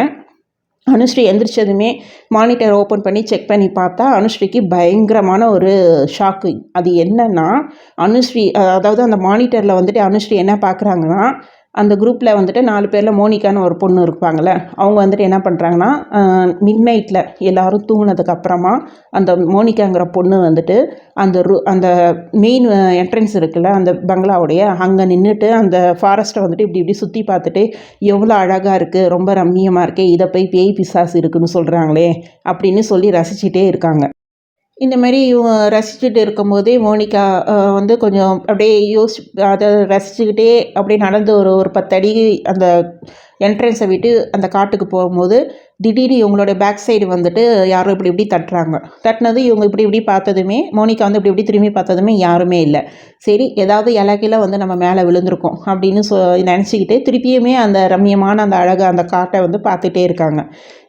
[SPEAKER 1] அனுஸ்ரீ எந்திரிச்சதுமே மானிட்டர் ஓப்பன் பண்ணி செக் பண்ணி பார்த்தா அனுஸ்ரீக்கு பயங்கரமான ஒரு ஷாக்கு. அது என்னென்னா, அனுஸ்ரீ அதாவது அந்த மானிட்டரில் வந்துட்டு அனுஸ்ரீ என்ன பார்க்குறாங்கன்னா, அந்த குரூப்பில் வந்துட்டு 4 பேரில் மோனிகான்னு ஒரு பொண்ணு இருப்பாங்கள்ல, அவங்க வந்துட்டு என்ன பண்ணுறாங்கன்னா, மிட் நைட்டில் எல்லோரும் தூங்கினதுக்கப்புறமா அந்த மோனிகாங்கிற பொண்ணு வந்துட்டு அந்த மெயின் என்ட்ரன்ஸ் இருக்குல்ல அந்த பங்களாவுடைய, அங்கே நின்றுட்டு அந்த ஃபாரஸ்ட்டை வந்துட்டு இப்படி இப்படி சுற்றி பார்த்துட்டு எவ்வளோ அழகாக இருக்குது, ரொம்ப ரம்மியமாக இருக்கே, இதை போய் பேய் பிசாசு இருக்குதுன்னு சொல்கிறாங்களே அப்படின்னு சொல்லி ரசிச்சுட்டே இருக்காங்க. இந்த மாதிரி இவங்க ரசிச்சுட்டு இருக்கும்போதே மோனிகா வந்து கொஞ்சம் அப்படியே அதை ரசிச்சுக்கிட்டே அப்படியே நடந்து ஒரு 10 அடி அந்த என்ட்ரன்ஸை விட்டு அந்த காட்டுக்கு போகும்போது திடீர்னு இவங்களோட பேக் சைடு வந்துட்டு யாரும் இப்படி இப்படி தட்டுறாங்க. தட்டினது இவங்க இப்படி இப்படி பார்த்ததுமே மோனிகா வந்து இப்படி இப்படி திரும்பி பார்த்ததுமே யாருமே இல்லை. சரி ஏதாவது இலக்கையில் வந்து நம்ம மேலே விழுந்திருக்கோம் அப்படின்னு நினச்சிக்கிட்டு திருப்பியுமே அந்த ரம்மியமான அந்த அழகை அந்த காட்டை வந்து பார்த்துட்டே இருக்காங்க.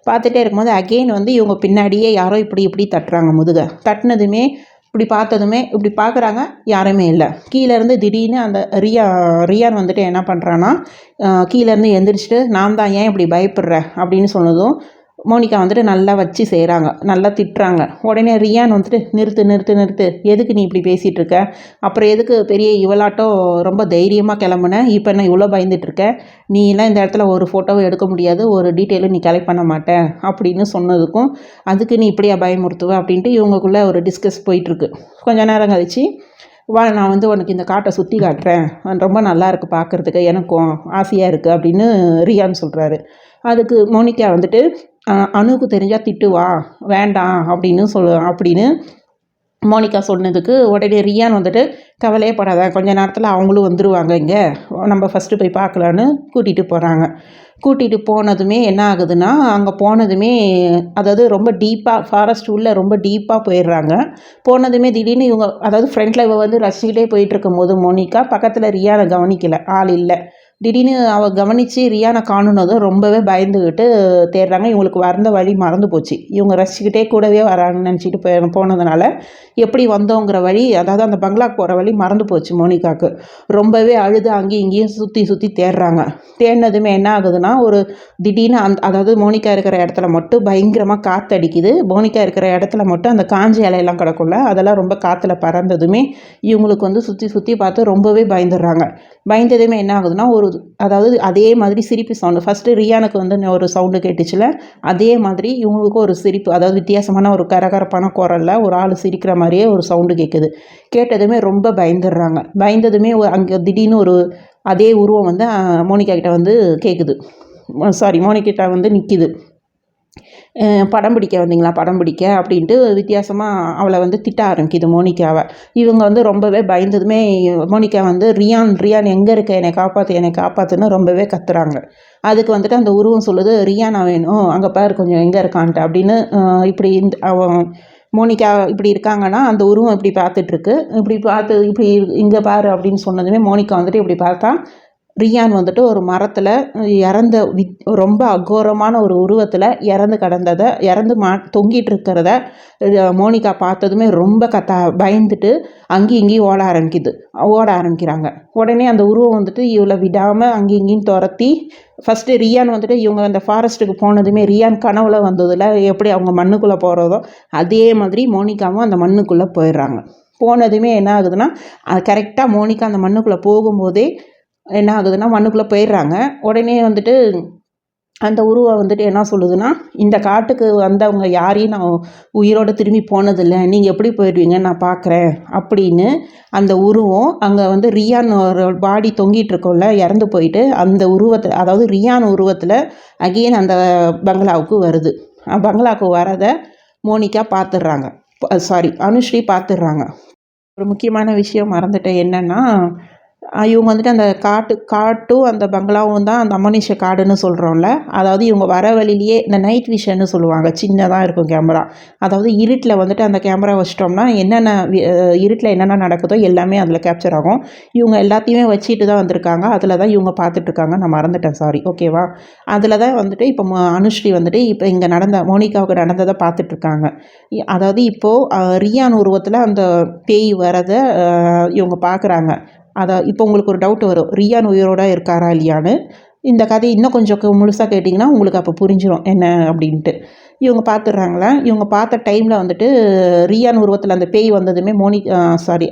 [SPEAKER 1] பார்த்துட்டே இருக்கும்போது அகெயின் வந்து இவங்க பின்னாடியே யாரோ இப்படி இப்படி தட்டுறாங்க முதுகை. தட்டினதுமே இப்படி பார்த்ததுமே இப்படி பார்க்குறாங்க, யாருமே இல்லை. கீழேருந்து திடீர்னு அந்த ரியான் வந்துட்டு என்ன பண்ணுறான்னா, கீழேருந்து எந்திரிச்சிட்டு நான் தான், ஏன் இப்படி பயப்படுற அப்படின்னு சொன்னதும் மோனிகா வந்துட்டு நல்லா வச்சு செய்கிறாங்க, நல்லா திட்டுறாங்க. உடனே ரியான் வந்துட்டு நிறுத்து நிறுத்து நிறுத்து, எதுக்கு நீ இப்படி பேசிகிட்டு இருக்க, அப்புறம் எதுக்கு பெரிய இவளாட்டம் ரொம்ப தைரியமாக கிளம்புன, இப்போ என்ன இவ்வளோ பயந்துட்டுருக்க, நீ எல்லாம் இந்த இடத்துல ஒரு ஃபோட்டோவும் எடுக்க முடியாது, ஒரு டீட்டெயிலும் நீ கலெக்ட் பண்ண மாட்டேன் அப்படின்னு சொன்னதுக்கும் அதுக்கு நீ இப்படியா பயமுறுத்துவ அப்படின்ட்டு இவங்களுக்குள்ளே ஒரு டிஸ்கஸ் போயிட்டுருக்கு. கொஞ்ச நேரம் கழிச்சு வா, நான் வந்து உனக்கு இந்த காட்டை சுற்றி காட்டுறேன், ரொம்ப நல்லா இருக்குது பார்க்குறதுக்கு, எனக்கும் ஆசையாக இருக்குது அப்படின்னு ரியான் சொல்கிறாரு. அதுக்கு மோனிகா வந்துட்டு அணுவுக்கு தெரிஞ்சால் திட்டுவா, வேண்டாம் அப்படின்னு மோனிகா சொன்னதுக்கு உடனே ரியான் வந்துட்டு கவலையே படாத, கொஞ்ச நேரத்தில் அவங்களும் வந்துடுவாங்க, இங்கே நம்ம ஃபஸ்ட்டு போய் பார்க்கலான்னு கூட்டிகிட்டு போகிறாங்க. கூட்டிகிட்டு போனதுமே என்ன ஆகுதுன்னா, அங்கே போனதுமே அதாவது ரொம்ப டீப்பாக ஃபாரஸ்ட் உள்ளே ரொம்ப டீப்பாக போயிடுறாங்க. போனதுமே திடீர்னு அதாவது ஃப்ரண்ட்டில் வந்து ரசிக்கிட்டே போயிட்டுருக்கும் போது மோனிகா பக்கத்தில் ரியானை கவனிக்கலை, ஆள் இல்லை. திடீர்னு அவள் கவனித்து ரியானை காணுனதும் ரொம்பவே பயந்துக்கிட்டு தேடுறாங்க. இவங்களுக்கு வந்த வழி மறந்து போச்சு. இவங்க ரசிச்சுக்கிட்டே கூடவே வராங்கன்னு நினச்சிட்டு போனதுனால எப்படி வந்தோங்கிற வழி, அதாவது அந்த பங்களாக்கு போகிற வழி மறந்து போச்சு மோனிகாவுக்கு. ரொம்பவே அழுது அங்கேயும் இங்கேயும் சுற்றி சுற்றி தேடுறாங்க. தேடினதுமே என்ன ஆகுதுன்னா, ஒரு திடீர்னு அதாவது மோனிகா இருக்கிற இடத்துல மட்டும் பயங்கரமாக காற்றடிக்குது. மோனிகா இருக்கிற இடத்துல மட்டும் அந்த காஞ்ச இலையெல்லாம் கிடக்கும்ல, அதெல்லாம் ரொம்ப காற்றுல பறந்ததுமே இவங்களுக்கு வந்து சுற்றி சுற்றி பார்த்து ரொம்பவே பயந்துடுறாங்க. பயந்ததுமே என்ன ஆகுதுன்னா, அதாவது அதே மாதிரி சிரிப்பு சவுண்டு ஃபஸ்ட்டு ரியானுக்கு வந்து ஒரு சவுண்டு கேட்டுச்சுல, அதே மாதிரி இவங்களுக்கும் ஒரு சிரிப்பு, அதாவது வித்தியாசமான ஒரு கரகரப்பான குரலில் ஒரு ஆள் சிரிக்கிற மாதிரியே ஒரு சவுண்டு கேட்குது. கேட்டதுமே ரொம்ப பயந்துடுறாங்க. பயந்ததுமே அங்கே திடீர்னு ஒரு அதே உருவம் வந்து மோனிகா கிட்ட வந்து கேட்குது. மோனிகிட்ட வந்து நிற்கிது. படம் பிடிக்க வந்தீங்களா, படம் பிடிக்க அப்படின்ட்டு வித்தியாசமாக அவளை வந்து திட்ட ஆரம்பிக்குது மோனிகாவை. இவங்க வந்து ரொம்பவே பயந்ததுமே மோனிகா வந்து ரியான் எங்கே இருக்க, என்னை காப்பாற்றுன்னு ரொம்பவே கத்துறாங்க. அதுக்கு வந்துட்டு அந்த உருவம் சொல்லுது, ரியானா வேணும், அங்கே பாரு கொஞ்சம் எங்கே இருக்கான்ட்டு அப்படின்னு. இப்படி மோனிகா இப்படி இருக்காங்கன்னா அந்த உருவம் இப்படி பார்த்துட்ருக்கு. இப்படி இங்கே பாரு அப்படின்னு சொன்னதுமே மோனிகா வந்துட்டு இப்படி பார்த்தா ரியான் வந்துட்டு ஒரு மரத்தில் இறந்த ரொம்ப அகோரமான ஒரு உருவத்தில் இறந்து தொங்கிட்டு இருக்கிறத மோனிகா பார்த்ததுமே ரொம்ப பயந்துட்டு அங்கேயும் இங்கேயும் ஓட ஆரம்பிக்கிறாங்க. உடனே அந்த உருவம் வந்துட்டு இவளை விடாமல் அங்கேயும் இங்கேயும் துரத்தி ஃபஸ்ட்டு ரியான் வந்துட்டு இவங்க அந்த ஃபாரஸ்ட்டுக்கு போனதுமே ரியான் கனவுல வந்ததில் எப்படி அவங்க மண்ணுக்குள்ளே போகிறதோ அதே மாதிரி மோனிகாவும் அந்த மண்ணுக்குள்ளே போயிடுறாங்க. போனதுமே என்ன ஆகுதுன்னா, கரெக்டாக மோனிகா அந்த மண்ணுக்குள்ளே போகும்போதே என்ன ஆகுதுன்னா மண்ணுக்குள்ளே போயிடுறாங்க. உடனே வந்துட்டு அந்த உருவம் வந்துட்டு என்ன சொல்லுதுன்னா, இந்த காட்டுக்கு வந்தவங்க யாரையும் நான் உயிரோடு திரும்பி போனதில்லை, நீங்கள் எப்படி போயிடுவீங்கன்னு நான் பார்க்குறேன் அப்படின்னு அந்த உருவம் அங்கே வந்து ரியான் ஒரு பாடி தொங்கிட்டு இருக்கோம்ல, இறந்து போயிட்டு அந்த உருவத்தில், அதாவது ரியான் உருவத்தில் அகெயின் அந்த பங்களாவுக்கு வருது. பங்களாவுக்கு வரதை மோனிகா பார்த்துடுறாங்க. அனுஸ்ரீ பார்த்துடுறாங்க. ஒரு முக்கியமான விஷயம் மறந்துட்டேன். என்னென்னா, இவங்க வந்துட்டு அந்த காட்டும் அந்த பங்களாவும் தான் அந்த அமனிஷ காடுன்னு சொல்கிறோம்ல, அதாவது இவங்க வர வழியிலேயே இந்த நைட் விஷன்னு சொல்லுவாங்க, சின்னதாக இருக்கும் கேமரா. அதாவது இருட்டில் வந்துட்டு அந்த கேமரா வச்சிட்டோம்னா இருட்டில் என்னென்ன நடக்குதோ எல்லாமே அதில் கேப்சர் ஆகும். இவங்க எல்லாத்தையுமே வச்சுட்டு தான் வந்திருக்காங்க. அதில் தான் இவங்க பார்த்துட்ருக்காங்க. நான் மறந்துட்டேன், சாரி. ஓகேவா? அதில் தான் வந்துட்டு இப்போ அனுஸ்ரீ வந்துட்டு இப்போ இங்கே மோனிகாவுக்கு நடந்ததை பார்த்துட்ருக்காங்க. அதாவது இப்போது ரியான் உருவத்தில் அந்த பேய் வரதை இவங்க பார்க்குறாங்க. இப்போ உங்களுக்கு ஒரு டவுட் வரும், ரியான் உயிரோட இருக்காரா இல்லையான்னு. இந்த கதையை இன்னும் கொஞ்சம் முழுசாக கேட்டிங்கன்னா உங்களுக்கு அப்போ புரிஞ்சிடும் என்ன அப்படின்ட்டு. இவங்க பார்த்துடுறாங்களா, இவங்க பார்த்த டைமில் வந்துட்டு ரியான் உருவத்தில் அந்த பேய் வந்ததுமே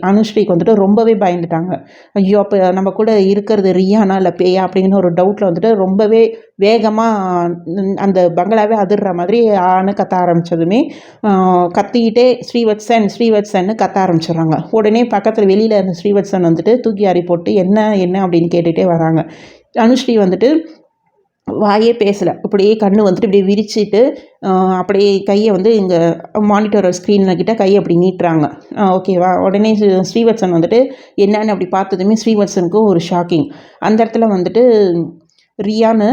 [SPEAKER 1] அனுஸ்ரீக்கு வந்துட்டு ரொம்பவே பயந்துட்டாங்க. ஐயோ, அப்போ நம்ம கூட இருக்கிறது ரியானா இல்லை பேயா அப்படிங்கிற ஒரு டவுட்டில் வந்துட்டு ரொம்பவே வேகமாக அந்த பங்களாவே அதிர்ற மாதிரி கத்த ஆரம்பித்ததுமே கத்திக்கிட்டே ஸ்ரீவத்சன்னு கத்த ஆரம்பிச்சிடுறாங்க. உடனே பக்கத்தில் வெளியில் இருந்த ஸ்ரீவத்சன் வந்துட்டு தூக்கி அறி போட்டு என்ன அப்படின்னு கேட்டுகிட்டே வராங்க. அனுஸ்ரீ வந்துட்டு வாயே பேசலை, அப்படியே கண்ணு வந்துட்டு இப்படியே விரிச்சிட்டு அப்படியே கையை வந்து இங்கே மானிட்டர் ஸ்க்ரீனில் கிட்ட கையை அப்படி நீட்டுறாங்க. ஓகேவா? உடனே ஸ்ரீவத்சன் வந்துட்டு என்னன்னு அப்படி பார்த்ததுமே ஸ்ரீவத்சனுக்கும் ஒரு ஷாக்கிங். அந்த இடத்துல வந்துட்டு ரியானு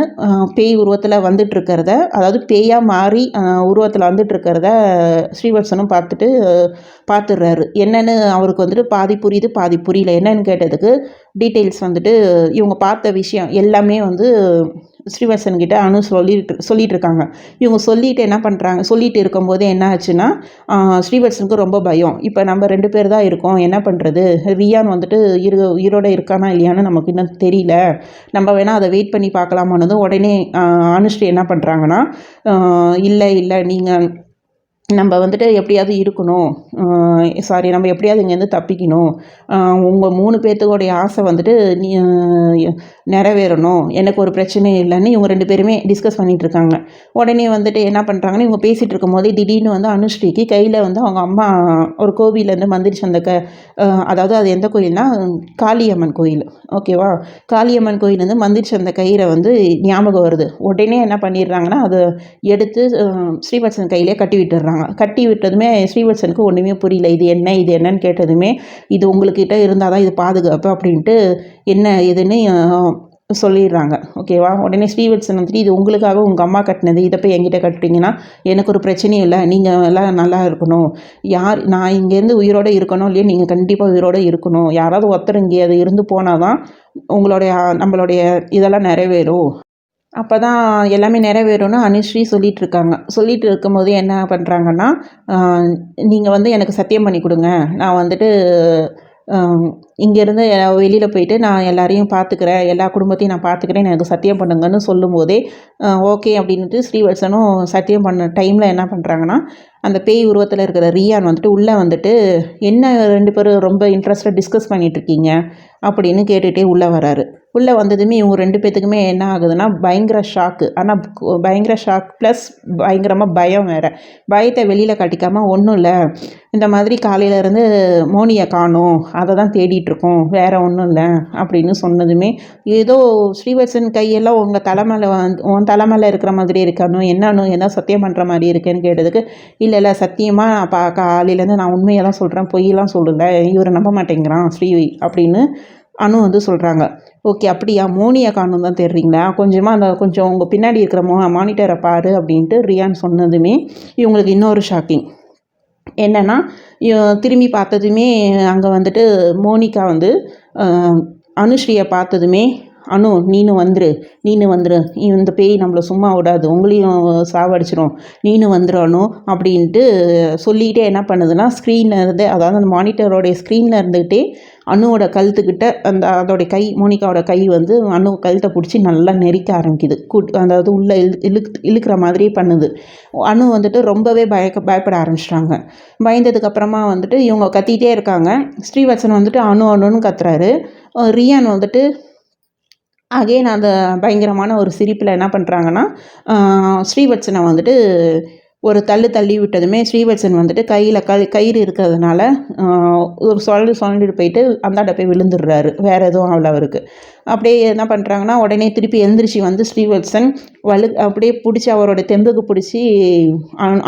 [SPEAKER 1] பேய் உருவத்தில் வந்துட்டுருக்கிறத, அதாவது பேயாக மாறி உருவத்தில் வந்துட்டுருக்கிறத ஸ்ரீவத்சனும் பார்த்துடுறாரு. என்னென்னு அவருக்கு வந்துட்டு பாதி புரியுது பாதி புரியல. என்னன்னு கேட்டதுக்கு டீட்டெயில்ஸ் வந்துட்டு இவங்க பார்த்த விஷயம் எல்லாமே வந்து ஸ்ரீவத்சன்கிட்ட சொல்லிட்டு இருக்காங்க. இவங்க சொல்லிட்டு இருக்கும்போதே என்ன ஆச்சுன்னா, ஸ்ரீவத்சனுக்கு ரொம்ப பயம். இப்போ நம்ம 2 பேர் தான் இருக்கோம், என்ன பண்ணுறது, ரியான் வந்துட்டு உயிரோட இருக்கானா இல்லையான்னு நமக்கு இன்னும் தெரியல, நம்ம வேணால் அதை வெயிட் பண்ணி பார்க்கலாமானது. உடனே அனுஸ்ரீ என்ன பண்ணுறாங்கன்னா, இல்லை நீங்கள் நம்ம வந்துட்டு எப்படியாவது இருக்கணும், நம்ம எப்படியாவது இங்கேருந்து தப்பிக்கணும், உங்கள் 3 பேர்த்துடைய ஆசை வந்துட்டு நிறைவேறணும், எனக்கு ஒரு பிரச்சனையும் இல்லைன்னு இவங்க 2 பேருமே டிஸ்கஸ் பண்ணிகிட்ருக்காங்க. உடனே வந்துட்டு என்ன பண்ணுறாங்கன்னு, இவங்க பேசிகிட்டு இருக்கும் போதே திடீர்னு வந்து அனுஸ்ரீக்கு கையில் வந்து அவங்க அம்மா ஒரு கோவிலேருந்து மந்திரிச்சு அந்த அதாவது அது எந்த கோயில்னா காளியம்மன் கோயில். ஓகேவா? காளியம்மன் கோயிலேருந்து மந்திரிச்சு அந்த கயிறை வந்து ஞாபகம் வருது. உடனே என்ன பண்ணிடுறாங்கன்னா, அதை எடுத்து ஸ்ரீவத்சன் கையிலே கட்டி விட்டுடுறாங்க. கட்டி விட்டதுமே ஸ்ரீவத்சனுக்கு ஒன்றுமே புரியல. இது என்னன்னு கேட்டதுமே, இது உங்கள்கிட்ட இருந்தால் தான் இது பாதுகாப்பு அப்படின்ட்டு என்ன இதுன்னு சொல்லிடுறாங்க. ஓகேவா? உடனே ஸ்ரீவத்சன் வந்துட்டு இது உங்களுக்காக உங்கள் அம்மா கட்டினது, இதை போய் என்கிட்ட கட்டுறீங்கன்னா எனக்கு ஒரு பிரச்சனையும் இல்லை, நீங்கள் எல்லாம் நல்லா இருக்கணும், நான் இங்கேருந்து உயிரோடு இருக்கணும் இல்லையா, நீங்கள் கண்டிப்பாக உயிரோடு இருக்கணும், யாராவது ஒருத்தர் இங்கே அது இருந்து போனால் தான் உங்களுடைய நம்மளுடைய இதெல்லாம் நிறைவேறும், அப்போ தான் எல்லாமே நிறைவேறும்னு அனுஸ்ரீ சொல்லிகிட்ருக்காங்க. சொல்லிகிட்டு இருக்கும்போது என்ன பண்ணுறாங்கன்னா, நீங்கள் வந்து எனக்கு சத்தியம் பண்ணி கொடுங்க, நான் வந்துட்டு இங்கேருந்து வெளியில் போயிட்டு நான் எல்லாரையும் பார்த்துக்கிறேன், எல்லா குடும்பத்தையும் நான் பார்த்துக்கிறேன், எனக்கு சத்தியம் பண்ணுங்கன்னு சொல்லும்போதே ஓகே அப்படின்ட்டு ஸ்ரீவத்சனும் சத்தியம் பண்ண டைமில் என்ன பண்ணுறாங்கன்னா, அந்த பேய் உருவத்தில் இருக்கிற ரியான் வந்துட்டு உள்ளே வந்துட்டு என்ன 2 பேரும் ரொம்ப இன்ட்ரெஸ்ட்டாக டிஸ்கஸ் பண்ணிகிட்ருக்கீங்க அப்படின்னு கேட்டுகிட்டே உள்ளே வராரு. உள்ளே வந்ததுமே இவங்க 2 பேத்துக்குமே என்ன ஆகுதுன்னா பயங்கர ஷாக்கு. ஆனால் பயங்கர ஷாக் ப்ளஸ் பயங்கரமாக பயம் வேறு. பயத்தை வெளியில் காட்டிக்காமல் ஒன்றும் இல்லை, இந்த மாதிரி காலையிலேருந்து மோனியை காணோம், அதை தான் தேடிட்டுருக்கோம், வேறு ஒன்றும் இல்லை அப்படின்னு சொன்னதுமே ஏதோ ஸ்ரீவத்சன் கையெல்லாம் உங்கள் தலைமையில் உன் தலைமையில் இருக்கிற மாதிரி இருக்கணும், என்னன்னு என்ன சத்தியம் பண்ணுற மாதிரி இருக்குன்னு கேட்டதுக்கு இல்லை சத்தியமாக நான் காலையிலேருந்து நான் உண்மையை தான் சொல்கிறேன், பொய்யெல்லாம் சொல்லலை, இவர் நம்ப மாட்டேங்கிறான் ஸ்ரீ அப்படின்னு அனு வந்து சொல்கிறாங்க. ஓகே அப்படியா, மோனியை காணும் தான் தெரியுங்களா, கொஞ்சம் உங்கள் பின்னாடி இருக்கிற மானிட்டரை பாரு அப்படின்ட்டு ரியான் சொன்னதுமே இவங்களுக்கு இன்னொரு ஷாக்கிங் என்னென்னா, திரும்பி பார்த்ததுமே அங்கே வந்துட்டு மோனிகா வந்து அனுஸ்ரீயை பார்த்ததுமே அனு நீனு வந்துரு இந்த பேய் நம்மளை சும்மா விடாது, உங்களையும் சாவடிச்சிடும், நீனு வந்துரு அனு அப்படின்ட்டு சொல்லிகிட்டே என்ன பண்ணுதுன்னா ஸ்க்ரீனில் இருந்து, அதாவது அந்த மானிட்டரோடைய ஸ்க்ரீனில் இருந்துக்கிட்டே அணுவோட கழுத்துக்கிட்ட அதோடைய கை, மோனிகாவோட கை வந்து அணு கழுத்தை பிடிச்சி நல்லா நெரிக்க ஆரம்பிக்குது. அதாவது உள்ளே இழுக்கிற மாதிரியே பண்ணுது. அணு வந்துட்டு ரொம்பவே பயப்பட ஆரம்பிச்சிட்டாங்க. பயந்ததுக்கப்புறமா வந்துட்டு இவங்க கத்திகிட்டே இருக்காங்க. ஸ்ரீவத்சன் வந்துட்டு அணுன்னு கத்துறாரு. ரியான் வந்துட்டு அகெயின் அந்த பயங்கரமான ஒரு சிரிப்பில் என்ன பண்ணுறாங்கன்னா, ஸ்ரீவத்சனை வந்துட்டு ஒரு தள்ளி விட்டதுமே ஸ்ரீவத்சன் வந்துட்டு கையில் கயிறு இருக்கிறதுனால ஒரு சொல்லிட்டு போயிட்டு அந்தாண்ட போய் விழுந்துடுறாரு. வேறு எதுவும் ஆகல அவருக்கு. அப்படியே என்ன பண்ணுறாங்கன்னா, உடனே திருப்பி எழுந்திரிச்சு வந்து ஸ்ரீவத்சன் அப்படியே பிடிச்சி அவரோட தெம்புக்கு பிடிச்சி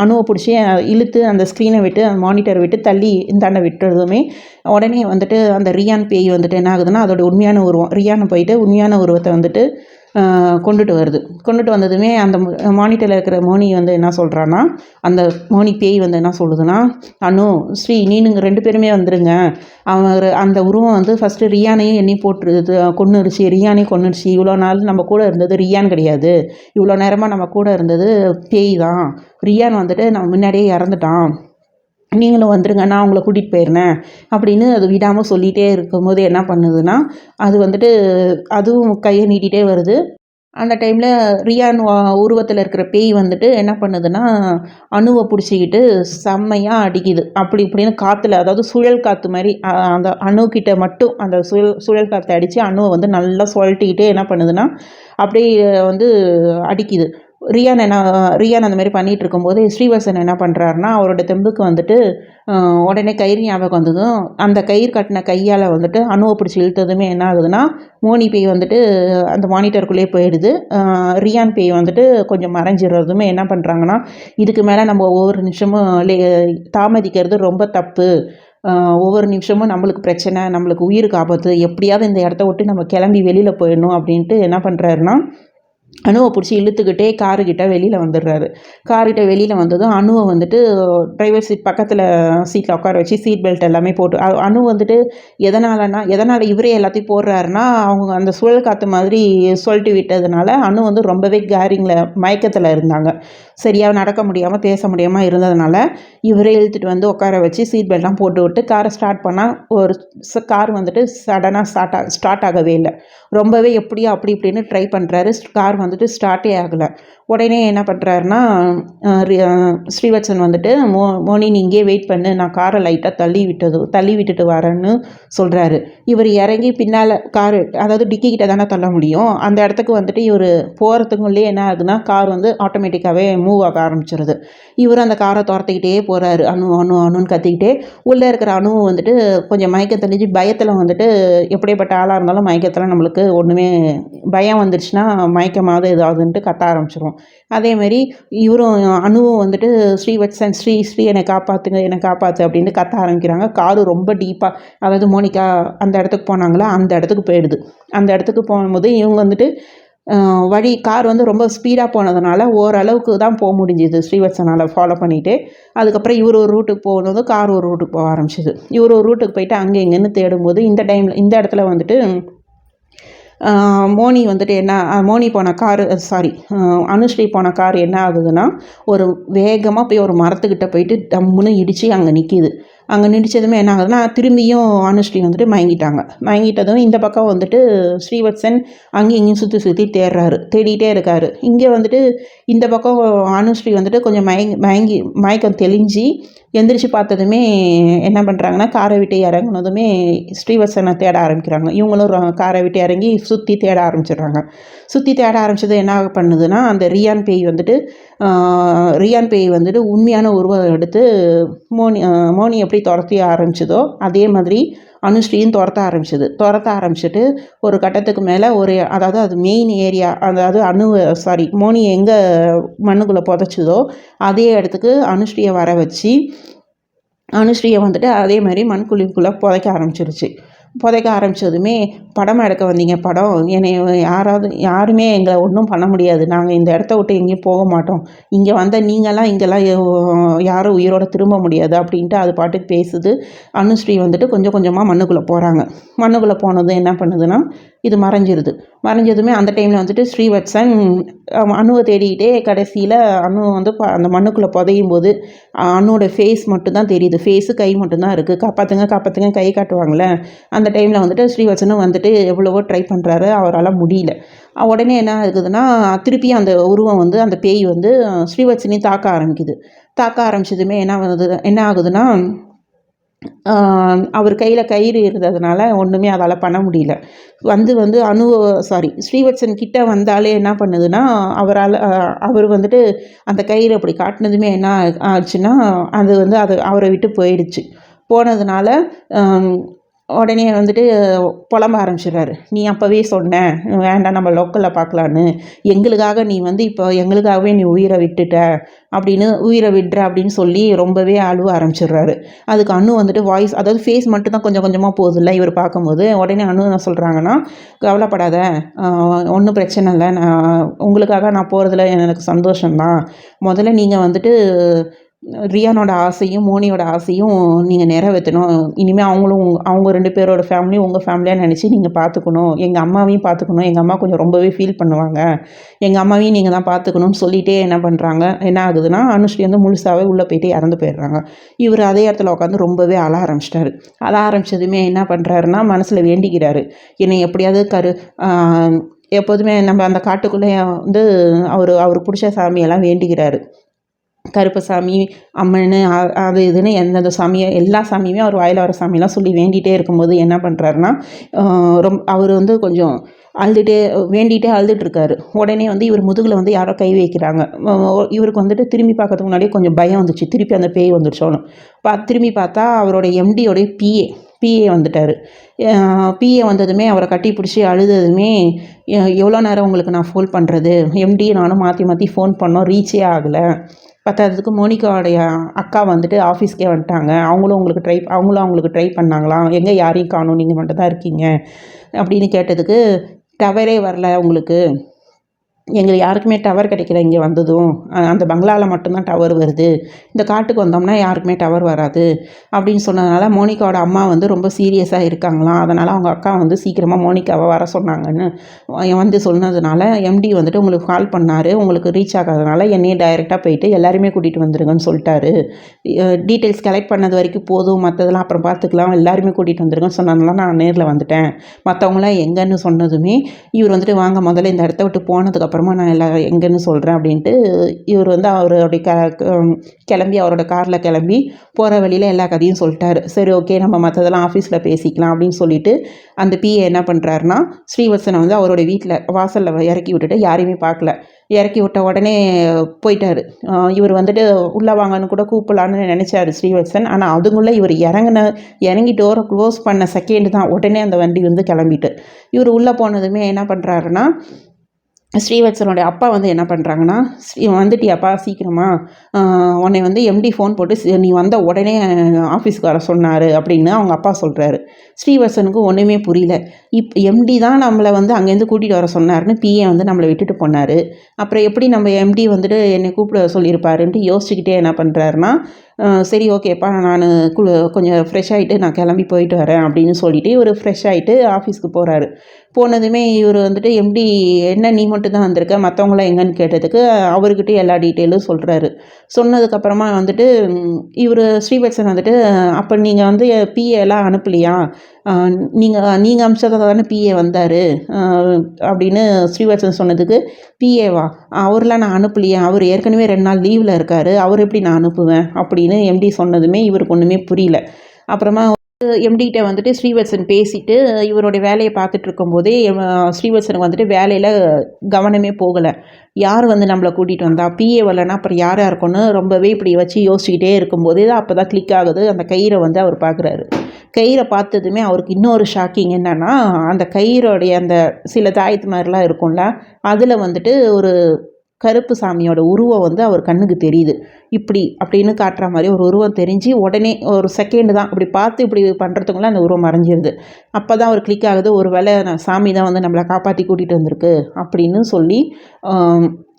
[SPEAKER 1] அணுவை பிடிச்சி இழுத்து அந்த ஸ்க்ரீனை விட்டு அந்த மானிட்டரை விட்டு தள்ளி இந்தாண்ட விட்டுறதுமே உடனே வந்துட்டு அந்த ரியான் பேய் வந்துட்டு என்ன ஆகுதுன்னா, அதோட உண்மையான உருவம் ரியானை போயிட்டு உண்மையான உருவத்தை வந்துட்டு கொண்டுட்டு வந்ததுமே அந்த மானிட்டரில் இருக்கிற மோனி வந்து என்ன சொல்கிறான்னா, அந்த மோனி பேய் வந்து என்ன சொல்லுதுன்னா, அனு ஸ்ரீ நீனுங்க 2 பேருமே வந்துருங்க, அந்த உருவம் வந்து ஃபஸ்ட்டு ரியானையும் எண்ணி போட்டுருது, கொன்னுடுச்சு, ரியானையும் கொன்னுடுச்சு, இவ்வளோ நாள் நம்ம கூட இருந்தது ரியான் கிடையாது, இவ்வளோ நேரமாக நம்ம கூட இருந்தது பேய் தான், ரியான் வந்துட்டு நம்ம முன்னாடியே இறந்துட்டான், நீங்களும் வந்துருங்க, நான் உங்களை கூட்டிகிட்டு போயிருந்தேன் அப்படின்னு அது விடாமல் சொல்லிகிட்டே இருக்கும்போது என்ன பண்ணுதுன்னா, அது வந்துட்டு அதுவும் கையை நீட்டிகிட்டே வருது. அந்த டைமில் ரியான் உருவத்தில் இருக்கிற பேய் வந்துட்டு என்ன பண்ணுதுன்னா, அணுவை பிடிச்சிக்கிட்டு செம்மையாக அடிக்குது. அப்படி இப்படின்னு காற்றுல, அதாவது சுழல் காற்று மாதிரி அந்த அணுக்கிட்ட மட்டும் அந்த சுழல் காற்றை அடித்து அணுவை வந்து நல்லா சுழட்டிக்கிட்டே என்ன பண்ணுதுன்னா அப்படியே வந்து அடிக்குது. ரியான் அந்த மாதிரி பண்ணிகிட்டு இருக்கும்போது ஸ்ரீவத்சன் என்ன பண்ணுறாருனா, அவரோட தெம்புக்கு வந்துட்டு உடனே கயிறு ஞாபகம் வந்ததும் அந்த கயிறு கட்டின கையால் வந்துட்டு அணுவை பிடிச்சி இழுத்ததுமே என்ன ஆகுதுன்னா, மோனி பேய் வந்துட்டு அந்த மானிட்டருக்குள்ளேயே போயிடுது. ரியான் பேய் வந்துட்டு கொஞ்சம் மறைஞ்சிடுறதுமே என்ன பண்ணுறாங்கன்னா, இதுக்கு மேலே நம்ம ஒவ்வொரு நிமிஷமும் தாமதிக்கிறது ரொம்ப தப்பு, ஒவ்வொரு நிமிஷமும் நம்மளுக்கு பிரச்சனை, நம்மளுக்கு உயிருக்கு ஆபத்து, எப்படியாவது இந்த இடத்த விட்டு நம்ம கிளம்பி வெளியில் போயிடணும் அப்படின்ட்டு என்ன பண்ணுறாருன்னா, அணுவை பிடிச்சி இழுத்துக்கிட்டே காருக்கிட்ட வெளியில் வந்துடுறாரு. கார்கிட்ட வெளியில் வந்ததும் அணுவை வந்துட்டு டிரைவர் சீட் பக்கத்தில் சீட்டில் உட்கார வச்சு சீட் பெல்ட் எல்லாமே போட்டு அணு வந்துட்டு எதனால் இவரே எல்லாத்தையும் போடுறாருன்னா, அவங்க அந்த சுழல் காற்று மாதிரி சொல்லிட்டு விட்டதுனால அணு வந்து ரொம்பவே மயக்கத்தில் இருந்தாங்க. சரியாக நடக்க முடியாமல் பேச முடியாமல் இருந்ததுனால இவரே இழுத்துட்டு வந்து உட்கார வச்சு சீட் பெல்ட்லாம் போட்டு விட்டு காரை ஸ்டார்ட் பண்ணால் ஒரு கார் வந்துட்டு சடனாக ஸ்டார்ட் ஆகவே இல்லை. ரொம்பவே எப்படியோ அப்படி இப்படின்னு ட்ரை பண்ணுறாரு. கார் வந்துட்டு ஸ்டார்ட்டே ஆகலை. உடனே என்ன பண்ணுறாருன்னா, ஸ்ரீவத்சன் வந்துட்டு மோனி நீ இங்கே வெயிட் பண்ணு, நான் காரை லைட்டாக தள்ளி விட்டுட்டு வரேன்னு சொல்கிறாரு. இவர் இறங்கி பின்னால் காரு, அதாவது டிக்கி கிட்ட தானே தள்ள முடியும், அந்த இடத்துக்கு வந்துட்டு இவர் போகிறதுக்குள்ளே என்ன ஆகுதுன்னா கார் வந்து ஆட்டோமேட்டிக்காகவே மூவ் ஆக ஆரம்பிச்சிருது. இவர் அந்த காரை துரத்திக்கிட்டே போகிறாரு. அணுன்னு கத்திக்கிட்டே உள்ளே இருக்கிற அணுவை வந்துட்டு கொஞ்சம் மயக்கம் தெளிஞ்சு பயத்தில் வந்துட்டு எப்படிப்பட்ட ஆளாக இருந்தாலும் மயக்கத்தில் நம்மளுக்கு ஒன்றுமே பயம் வந்துடுச்சுன்னா மயக்கமாவது ஏதாவதுன்ட்டு கத்த ஆரம்பிச்சிடும். அதேமாரி இவரும் அணுவும் வந்துட்டு ஸ்ரீவத்சன் ஸ்ரீ என்னை காப்பாற்றுங்க என்னை காப்பாற்று அப்படின்ட்டு கத்த ஆரம்பிக்கிறாங்க. காரு ரொம்ப டீப்பாக, அதாவது மோனிகா அந்த இடத்துக்கு போனாங்களா அந்த இடத்துக்கு போயிடுது. அந்த இடத்துக்கு போகும்போது இவங்க வந்துட்டு கார் வந்து ரொம்ப ஸ்பீடாக போனதுனால ஓரளவுக்கு தான் போக முடிஞ்சுது ஸ்ரீவத்சனால் ஃபாலோ பண்ணிவிட்டு. அதுக்கப்புறம் இவர் ஒரு ரூட்டுக்கு போகும்போது கார் ஒரு ரூட்டுக்கு போக ஆரம்பிச்சிது. இவர் ஒரு ரூட்டுக்கு போயிட்டு அங்கே இங்கேன்னு தேடும்போது இந்த இடத்துல வந்துட்டு மோனி வந்துட்டு மோனி போன காரு அனுஸ்ரீ போன கார் என்ன ஆகுதுன்னா ஒரு வேகமாக போய் ஒரு மரத்துக்கிட்ட போயிட்டு டம்முன்னு இடித்து அங்கே நிற்கிது. அங்கே நிடிச்சதுமே என்ன ஆகுதுன்னா திரும்பியும் அனுஸ்ரீ வந்துட்டு மயங்கிட்டதும் இந்த பக்கம் வந்துட்டு ஸ்ரீவத்சன் அங்கேயும் இங்கேயும் சுற்றி தேடிகிட்டே இருக்காரு. இங்கே வந்துட்டு இந்த பக்கம் அனுஸ்ரீ வந்துட்டு கொஞ்சம் மயக்கம் தெளிஞ்சு எந்திரிச்சு பார்த்ததுமே என்ன பண்ணுறாங்கன்னா காரை விட்டு இறங்குனதுமே ஸ்ரீவத்சனை தேட ஆரம்பிக்கிறாங்க. இவங்களும் காரை விட்டு இறங்கி சுற்றி தேட ஆரம்பிச்சது என்ன பண்ணுதுன்னா அந்த ரியான் பேய் வந்துட்டு உண்மையான உருவம் எடுத்து மோனி எப்படி துரத்தி ஆரம்பிச்சதோ அதே மாதிரி அனுஸ்ரீயும் துரத்த ஆரம்பிச்சிட்டு ஒரு கட்டத்துக்கு மேலே அதாவது அது மெயின் ஏரியா, அதாவது மோனி எங்கே மண்ணுக்குள்ளே புதைச்சதோ அதே இடத்துக்கு அனுஸ்ரீயை வர வச்சு அனுஸ்ரீயை வந்துட்டு அதே மாதிரி மண்குழிக்குள்ளே புதைக்க ஆரம்பித்ததுமே படம் எடுக்க வந்தீங்க, என்னை யாருமே எங்களை ஒன்றும் பண்ண முடியாது, நாங்கள் இந்த இடத்த விட்டு எங்கேயும் போக மாட்டோம், இங்கே வந்த இங்கெல்லாம் யாரும் உயிரோட திரும்ப முடியாது அப்படின்ட்டு அது பாட்டுக்கு பேசுது. அனுஸ்ரீ வந்துட்டு கொஞ்சம் கொஞ்சமாக மண்ணுக்குள்ளே போகிறாங்க. மண்ணுக்குள்ளே போனது என்ன பண்ணுதுன்னா இது மறைஞ்சதுமே அந்த டைமில் வந்துட்டு ஸ்ரீவத்சன் அணுவை தேடிக்கிட்டே கடைசியில் அணு வந்து அந்த மண்ணுக்குள்ளே புதையும் போது அணுவோட ஃபேஸ் மட்டும்தான் தெரியுது. ஃபேஸு கை மட்டும்தான் இருக்குது. காப்பாற்றுங்க கை காட்டுவாங்களே அந்த டைமில் வந்துட்டு ஸ்ரீவத்சனும் வந்துட்டு எவ்வளவோ ட்ரை பண்ணுறாரு, அவரால் முடியல. உடனே என்ன ஆகுதுன்னா திருப்பி அந்த உருவம் வந்து அந்த பேய் வந்து ஸ்ரீவத்சனையும் தாக்க ஆரம்பிச்சதுமே என்ன ஆகுதுன்னா அவர் கையில் கயிறு இருந்ததுனால ஒன்றுமே அதால் பண்ண முடியல. ஸ்ரீவத்சன் கிட்ட வந்தாலே என்ன பண்ணுதுன்னா அவர் வந்துட்டு அந்த கயிறு அப்படி காட்டினதுமே என்ன ஆச்சுன்னா அது அவரை விட்டு போனதுனால உடனே வந்துட்டு புலம்ப ஆரம்பிச்சிடுறாரு. நீ அப்போவே சொன்ன வேண்டாம் நம்ம லோக்கலில் பார்க்கலான்னு, எங்களுக்காக நீ வந்து இப்போ எங்களுக்காகவே நீ உயிரை விடுற அப்படின்னு சொல்லி ரொம்பவே அழுவ ஆரம்பிச்சிடுறாரு. அதுக்கு அணு வந்துட்டு வாய்ஸ், அதாவது ஃபேஸ் மட்டும் தான் கொஞ்சம் கொஞ்சமாக போகுதில்ல இவர் பார்க்கும்போது, உடனே அணு என்ன சொல்கிறாங்கன்னா கவலைப்படாத, ஒன்றும் பிரச்சனை இல்லை, உங்களுக்காக நான் போகிறதுல எனக்கு சந்தோஷம்தான், முதல்ல நீங்கள் வந்துட்டு ரியானோட ஆசையும் மோனியோட ஆசையும் நீங்கள் நிறைவேற்றணும், இனிமேல் அவங்க 2 பேரோட ஃபேமிலியும் உங்கள் ஃபேமிலியாக நினச்சி நீங்கள் பார்த்துக்கணும், எங்கள் அம்மாவையும் பார்த்துக்கணும், எங்கள் அம்மா கொஞ்சம் ரொம்பவே ஃபீல் பண்ணுவாங்க, எங்கள் அம்மாவையும் நீங்கள் தான் பார்த்துக்கணும்னு சொல்லிகிட்டே என்ன ஆகுதுன்னா அனுஸ்ரீ வந்து முழுசாகவே உள்ளே போயிட்டு இறந்து போயிடுறாங்க. இவர் அதே இடத்துல உட்காந்து ரொம்பவே அழ ஆரம்பிச்சதுமே என்ன பண்ணுறாருன்னா மனசில் வேண்டிக்கிறாரு, என்னை எப்படியாவது எப்போதுமே நம்ம அந்த காட்டுக்குள்ளே வந்து அவர் பிடிச்ச சாமியெல்லாம் வேண்டிக்கிறாரு. கருப்பசாமி அம்மன் அது இதுன்னு எந்தெந்த சாமியை எல்லா சாமியுமே அவர் வாயில் வர சாமியெல்லாம் சொல்லி வேண்டிகிட்டே இருக்கும்போது என்ன பண்ணுறாருன்னா அவர் வந்து கொஞ்சம் வேண்டிகிட்டே அழுதுட்டுருக்காரு. உடனே வந்து இவர் முதுகில் வந்து யாரோ கை வைக்கிறாங்க. இவருக்கு வந்துட்டு திரும்பி பார்க்கறதுக்கு முன்னாடியே கொஞ்சம் பயம் வந்துச்சு, திருப்பி அந்த பேய் வந்துடுச்சோன்னு திரும்பி பார்த்தா அவரோட எம்டியோடைய பிஏ வந்துட்டார். பிஏ வந்ததுமே அவரை கட்டி பிடிச்சி அழுததுமே எவ்வளோ நேரம் உங்களுக்கு நான் ஃபோன் பண்ணுறது, எம்டி நானும் மாற்றி ஃபோன் பண்ணோம், ரீச்சே ஆகலை, பத்தாததுக்கு மோனிகாவுடைய அக்கா வந்துட்டு ஆஃபீஸ்க்கே வந்துட்டாங்க, அவங்களும் அவங்களுக்கு ட்ரை பண்ணாங்களாம், எங்கே யாரையும் காணும், நீங்கள் மட்டும் தான் இருக்கீங்க அப்படின்னு கேட்டதுக்கு டவரே வரல உங்களுக்கு, எங்களுக்கு யாருக்குமே டவர் கிடைக்கல, இங்கே வந்ததும் அந்த பங்களாவில் மட்டும்தான் டவர் வருது, இந்த காட்டுக்கு வந்தோம்னா யாருக்குமே டவர் வராது அப்படின்னு சொன்னதுனால மோனிகாவோட அம்மா வந்து ரொம்ப சீரியஸாக இருக்காங்களாம். அதனால் அவங்க அக்கா வந்து சீக்கிரமாக மோனிகாவை வர சொன்னாங்கன்னு வந்து சொன்னதுனால எம்டி வந்துட்டு உங்களுக்கு கால் பண்ணார், உங்களுக்கு ரீச் ஆகாதனால என்னையே டைரெக்டாக போயிட்டு எல்லாருமே கூட்டிகிட்டு வந்துருங்கன்னு சொல்லிட்டாரு, டீட்டெயில்ஸ் கலெக்ட் பண்ணது வரைக்கும் போதும், மற்றதெல்லாம் அப்புறம் பார்த்துக்கலாம், எல்லாருமே கூட்டிகிட்டு வந்துருங்கன்னு சொன்னதுனால நான் நேரில் வந்துட்டேன், மற்றவங்களாம் எங்கன்னு சொன்னதுமே இவர் வந்துட்டு வாங்க முதல்ல இந்த இடத்த விட்டு போனதுக்கப்புறம் அப்புறமா நான் எல்லாம் எங்கேன்னு சொல்கிறேன் அப்படின்ட்டு இவர் வந்து அவருடைய கிளம்பி அவரோட காரில் கிளம்பி போகிற வழியில் எல்லா கதையும் சொல்லிட்டாரு. சரி ஓகே, நம்ம மற்றதெல்லாம் ஆஃபீஸில் பேசிக்கலாம் அப்படின்னு சொல்லிட்டு அந்த பிஏ என்ன பண்ணுறாருனா ஸ்ரீவத்சனை வந்து அவரோட வீட்டில் வாசலில் இறக்கி விட்டுட்டு யாரையுமே பார்க்கல. இறக்கி விட்ட உடனே போயிட்டார். இவர் வந்துட்டு உள்ளே வாங்கன்னு கூட கூப்பிடலான்னு நினச்சாரு ஸ்ரீவத்சன். ஆனால் அதுக்குள்ளே இவர் இறங்கி டோரை க்ளோஸ் பண்ண செகண்ட் தான் உடனே அந்த வண்டி வந்து கிளம்பிட்டு. இவர் உள்ளே போனதுமே என்ன பண்ணுறாருன்னா ஸ்ரீவத்சனுடைய அப்பா வந்து என்ன பண்ணுறாங்கன்னா, வந்துட்டியாப்பா சீக்கிரமா, உன்னை வந்து எம்டி ஃபோன் போட்டு நீ வந்த உடனே ஆஃபீஸ்க்கு வர சொன்னார் அப்படின்னு அவங்க அப்பா சொல்கிறாரு. ஸ்ரீவத்சனுக்கு ஒன்றுமே புரியல. எம்டி தான் நம்மளை வந்து அங்கேருந்து கூட்டிகிட்டு வர சொன்னார்னு பிஏ வந்து நம்மளை விட்டுட்டு போனார். அப்புறம் எப்படி நம்ம எம்டி வந்துட்டு என்னை கூப்பிட சொல்லியிருப்பாருன்ட்டு யோசிச்சுக்கிட்டே என்ன பண்ணுறாருன்னா, சரி ஓகேப்பா, நான் கொஞ்சம் ஃப்ரெஷ் ஆகிட்டு நான் கிளம்பி போயிட்டு வரேன் அப்படின்னு சொல்லிவிட்டு இவர் ஃப்ரெஷ் ஆகிட்டு ஆஃபீஸ்க்கு போகிறாரு. போனதுமே இவர் வந்துட்டு எம்டி என்ன நீ மட்டும் தான் வந்திருக்க, மற்றவங்களாம் எங்கன்னு கேட்டதுக்கு அவர்கிட்ட எல்லா டீட்டெயிலும் சொல்கிறாரு. சொன்னதுக்கப்புறமா வந்துட்டு இவர் ஸ்ரீவத்சன் வந்துட்டு, அப்போ நீங்கள் வந்து பிஏ எல்லாம் அனுப்பலையா, நீங்கள் அமிச்சதாக தானே பிஏ வந்தார் அப்படின்னு ஸ்ரீவத்சன் சொன்னதுக்கு, பிஏவா, அவரெலாம் நான் அனுப்பலையா, அவர் ஏற்கனவே 2 நாள் லீவில் இருக்கார், அவர் எப்படி நான் அனுப்புவேன் அப்படின்னு எம்டி சொன்னதுமே இவருக்கு ஒன்றுமே புரியல. அப்புறமா எம்டிகிட்ட வந்துட்டு ஸ்ரீவத்சன் பேசிவிட்டு இவருடைய வேலையை பார்த்துட்டு இருக்கும்போதே ஸ்ரீவத்சனுக்கு வந்துட்டு வேலையில் கவனமே போகலை. யார் வந்து நம்மளை கூட்டிகிட்டு வந்தா, பிஏ வரலன்னா அப்புறம் யாராக இருக்கும்னு ரொம்பவே இப்படி வச்சு யோசிச்சுக்கிட்டே இருக்கும்போதே அப்போ தான் கிளிக் ஆகுது. அந்த கயிறை வந்து அவர் பார்க்குறாரு. கயிறை பார்த்ததுமே அவருக்கு இன்னொரு ஷாக்கிங் என்னென்னா, அந்த கயிறோடைய அந்த சில தாயத்து மாதிரிலாம் இருக்கும்ல, அதில் வந்துட்டு ஒரு கருப்பு சாமியோட உருவம் வந்து அவர் கண்ணுக்கு தெரியுது. இப்படி அப்படின்னு காட்டுற மாதிரி ஒரு உருவம் தெரிஞ்சு உடனே ஒரு செகண்டு தான் இப்படி பார்த்து இப்படி பண்ணுறதுக்குள்ள அந்த உருவம் மறைஞ்சிருது. அப்போ தான் அவர் கிளிக் ஆகுது, ஒரு வேளை சாமி தான் வந்து நம்மளை காப்பாற்றி கூட்டிகிட்டு வந்திருக்கு அப்படின்னு சொல்லி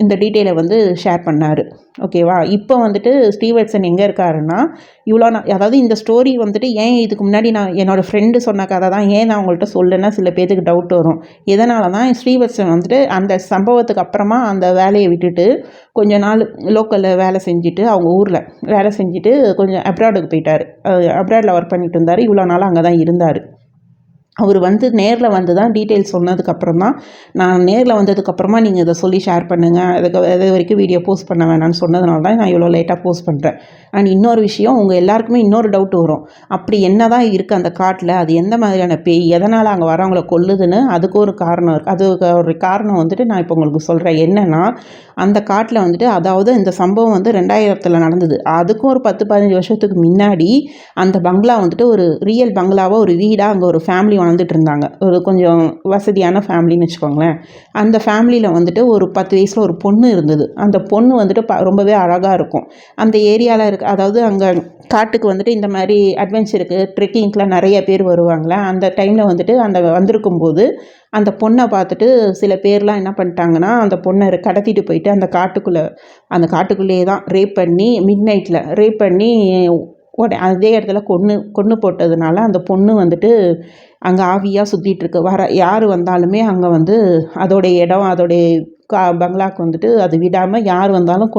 [SPEAKER 1] இந்த டீட்டெயிலை வந்து ஷேர் பண்ணார். ஓகேவா? இப்போ வந்துட்டு ஸ்ரீவத்சன் எங்கே இருக்காருன்னா, அதாவது இந்த ஸ்டோரி வந்துட்டு ஏன் இதுக்கு முன்னாடி நான் என்னோடய ஃப்ரெண்டு சொன்ன கதை தான் ஏன் நான் உங்கள்கிட்ட சொல்லுன்னா சில பேருக்கு டவுட் வரும். எதனால தான் ஸ்ரீவத்சன் வந்துட்டு அந்த சம்பவத்துக்கு அப்புறமா அந்த வேலையை விட்டுட்டு கொஞ்ச நாள் லோக்கலில் வேலை செஞ்சுட்டு அவங்க ஊரில் வேலை செஞ்சுட்டு கொஞ்சம் அப்ராடுக்கு போயிட்டார். அப்ராடில் ஒர்க் பண்ணிட்டு இருந்தார். இவ்வளோ நாள் அங்கே தான் இருந்தார். அவர் வந்து நேரில் வந்து தான் டீட்டெயில்ஸ் சொன்னதுக்கப்புறம் தான், நான் நேரில் வந்ததுக்கப்புறமா நீங்கள் இதை சொல்லி ஷேர் பண்ணுங்கள், இது வரைக்கும் வீடியோ போஸ்ட் பண்ண வேணான்னு சொன்னதுனால தான் நான் இவ்வளோ லேட்டாக போஸ்ட் பண்ணுறேன். அண்ட் இன்னொரு விஷயம், உங்கள் எல்லாருக்குமே இன்னொரு டவுட் வரும். அப்படி என்ன தான் இருக்குது அந்த காட்டில், அது எந்த மாதிரியான பேய், எதனால் அங்கே வரவங்கள கொல்லுதுன்னு அதுக்கு ஒரு காரணம் இருக்குது. அதுக்கு ஒரு காரணம் வந்துட்டு நான் இப்போ உங்களுக்கு சொல்கிறேன். என்னென்னா, அந்த காட்டில் வந்துட்டு, அதாவது இந்த சம்பவம் வந்து 2000 நடந்தது. அதுக்கும் ஒரு 10-15 வருஷத்துக்கு முன்னாடி அந்த பங்களா வந்துட்டு ஒரு ரியல் பங்களாவாக ஒரு வீடாக அங்கே ஒரு ஃபேமிலி வாழ்ந்துட்டு இருந்தாங்க. ஒரு கொஞ்சம் வசதியான ஃபேமிலின்னு வச்சுக்கோங்களேன். அந்த ஃபேமிலியில் வந்துட்டு ஒரு 10 வயசில் ஒரு பொண்ணு இருந்தது. அந்த பொண்ணு வந்துட்டு ரொம்பவே அழகாக இருக்கும். அந்த ஏரியாவில் அதாவது அங்கே காட்டுக்கு வந்துட்டு இந்த மாதிரி அட்வென்ச்சருக்கு ட்ரெக்கிங்க்கெலாம் நிறைய பேர் வருவாங்களே, அந்த டைமில் வந்துட்டு அந்த வந்திருக்கும்போது அந்த பொண்ணை பார்த்துட்டு சில பேர்லாம் என்ன பண்ணிட்டாங்கன்னா, அந்த பொண்ணை கடத்திட்டு போயிட்டு அந்த காட்டுக்குள்ளேயே தான் ரேப் பண்ணி மிட்நைட்டில் ரேப் பண்ணி அதே இடத்துல கொன்று போட்டதுனால அந்த பொண்ணு வந்துட்டு அங்கே ஆவியாக சுற்றிட்டுருக்கு. யார் வந்தாலுமே அங்கே வந்து அதோடைய இடம் அதோடைய பங்களாவுக்கு வந்துட்டு அது விடாமல் யார் வந்தாலும்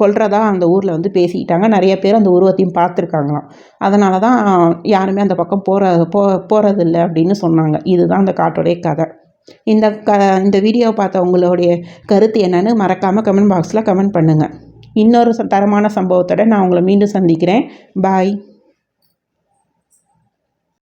[SPEAKER 1] கொல்றதா அந்த ஊரில் வந்து பேசிக்கிட்டாங்க. நிறைய பேர் அந்த உருவத்தையும் பார்த்துருக்காங்களாம். அதனால தான் யாருமே அந்த பக்கம் போகிறதில்ல அப்படின்னு சொன்னாங்க. இதுதான் அந்த காட்டோடைய கதை. இந்த வீடியோவை பார்த்த உங்களுடைய கருத்து என்னன்னு மறக்காமல் கமெண்ட் பாக்ஸில் கமெண்ட் பண்ணுங்கள். இன்னொரு தரமான சம்பவத்தோட நான் உங்களை மீண்டும் சந்திக்கிறேன். பாய்.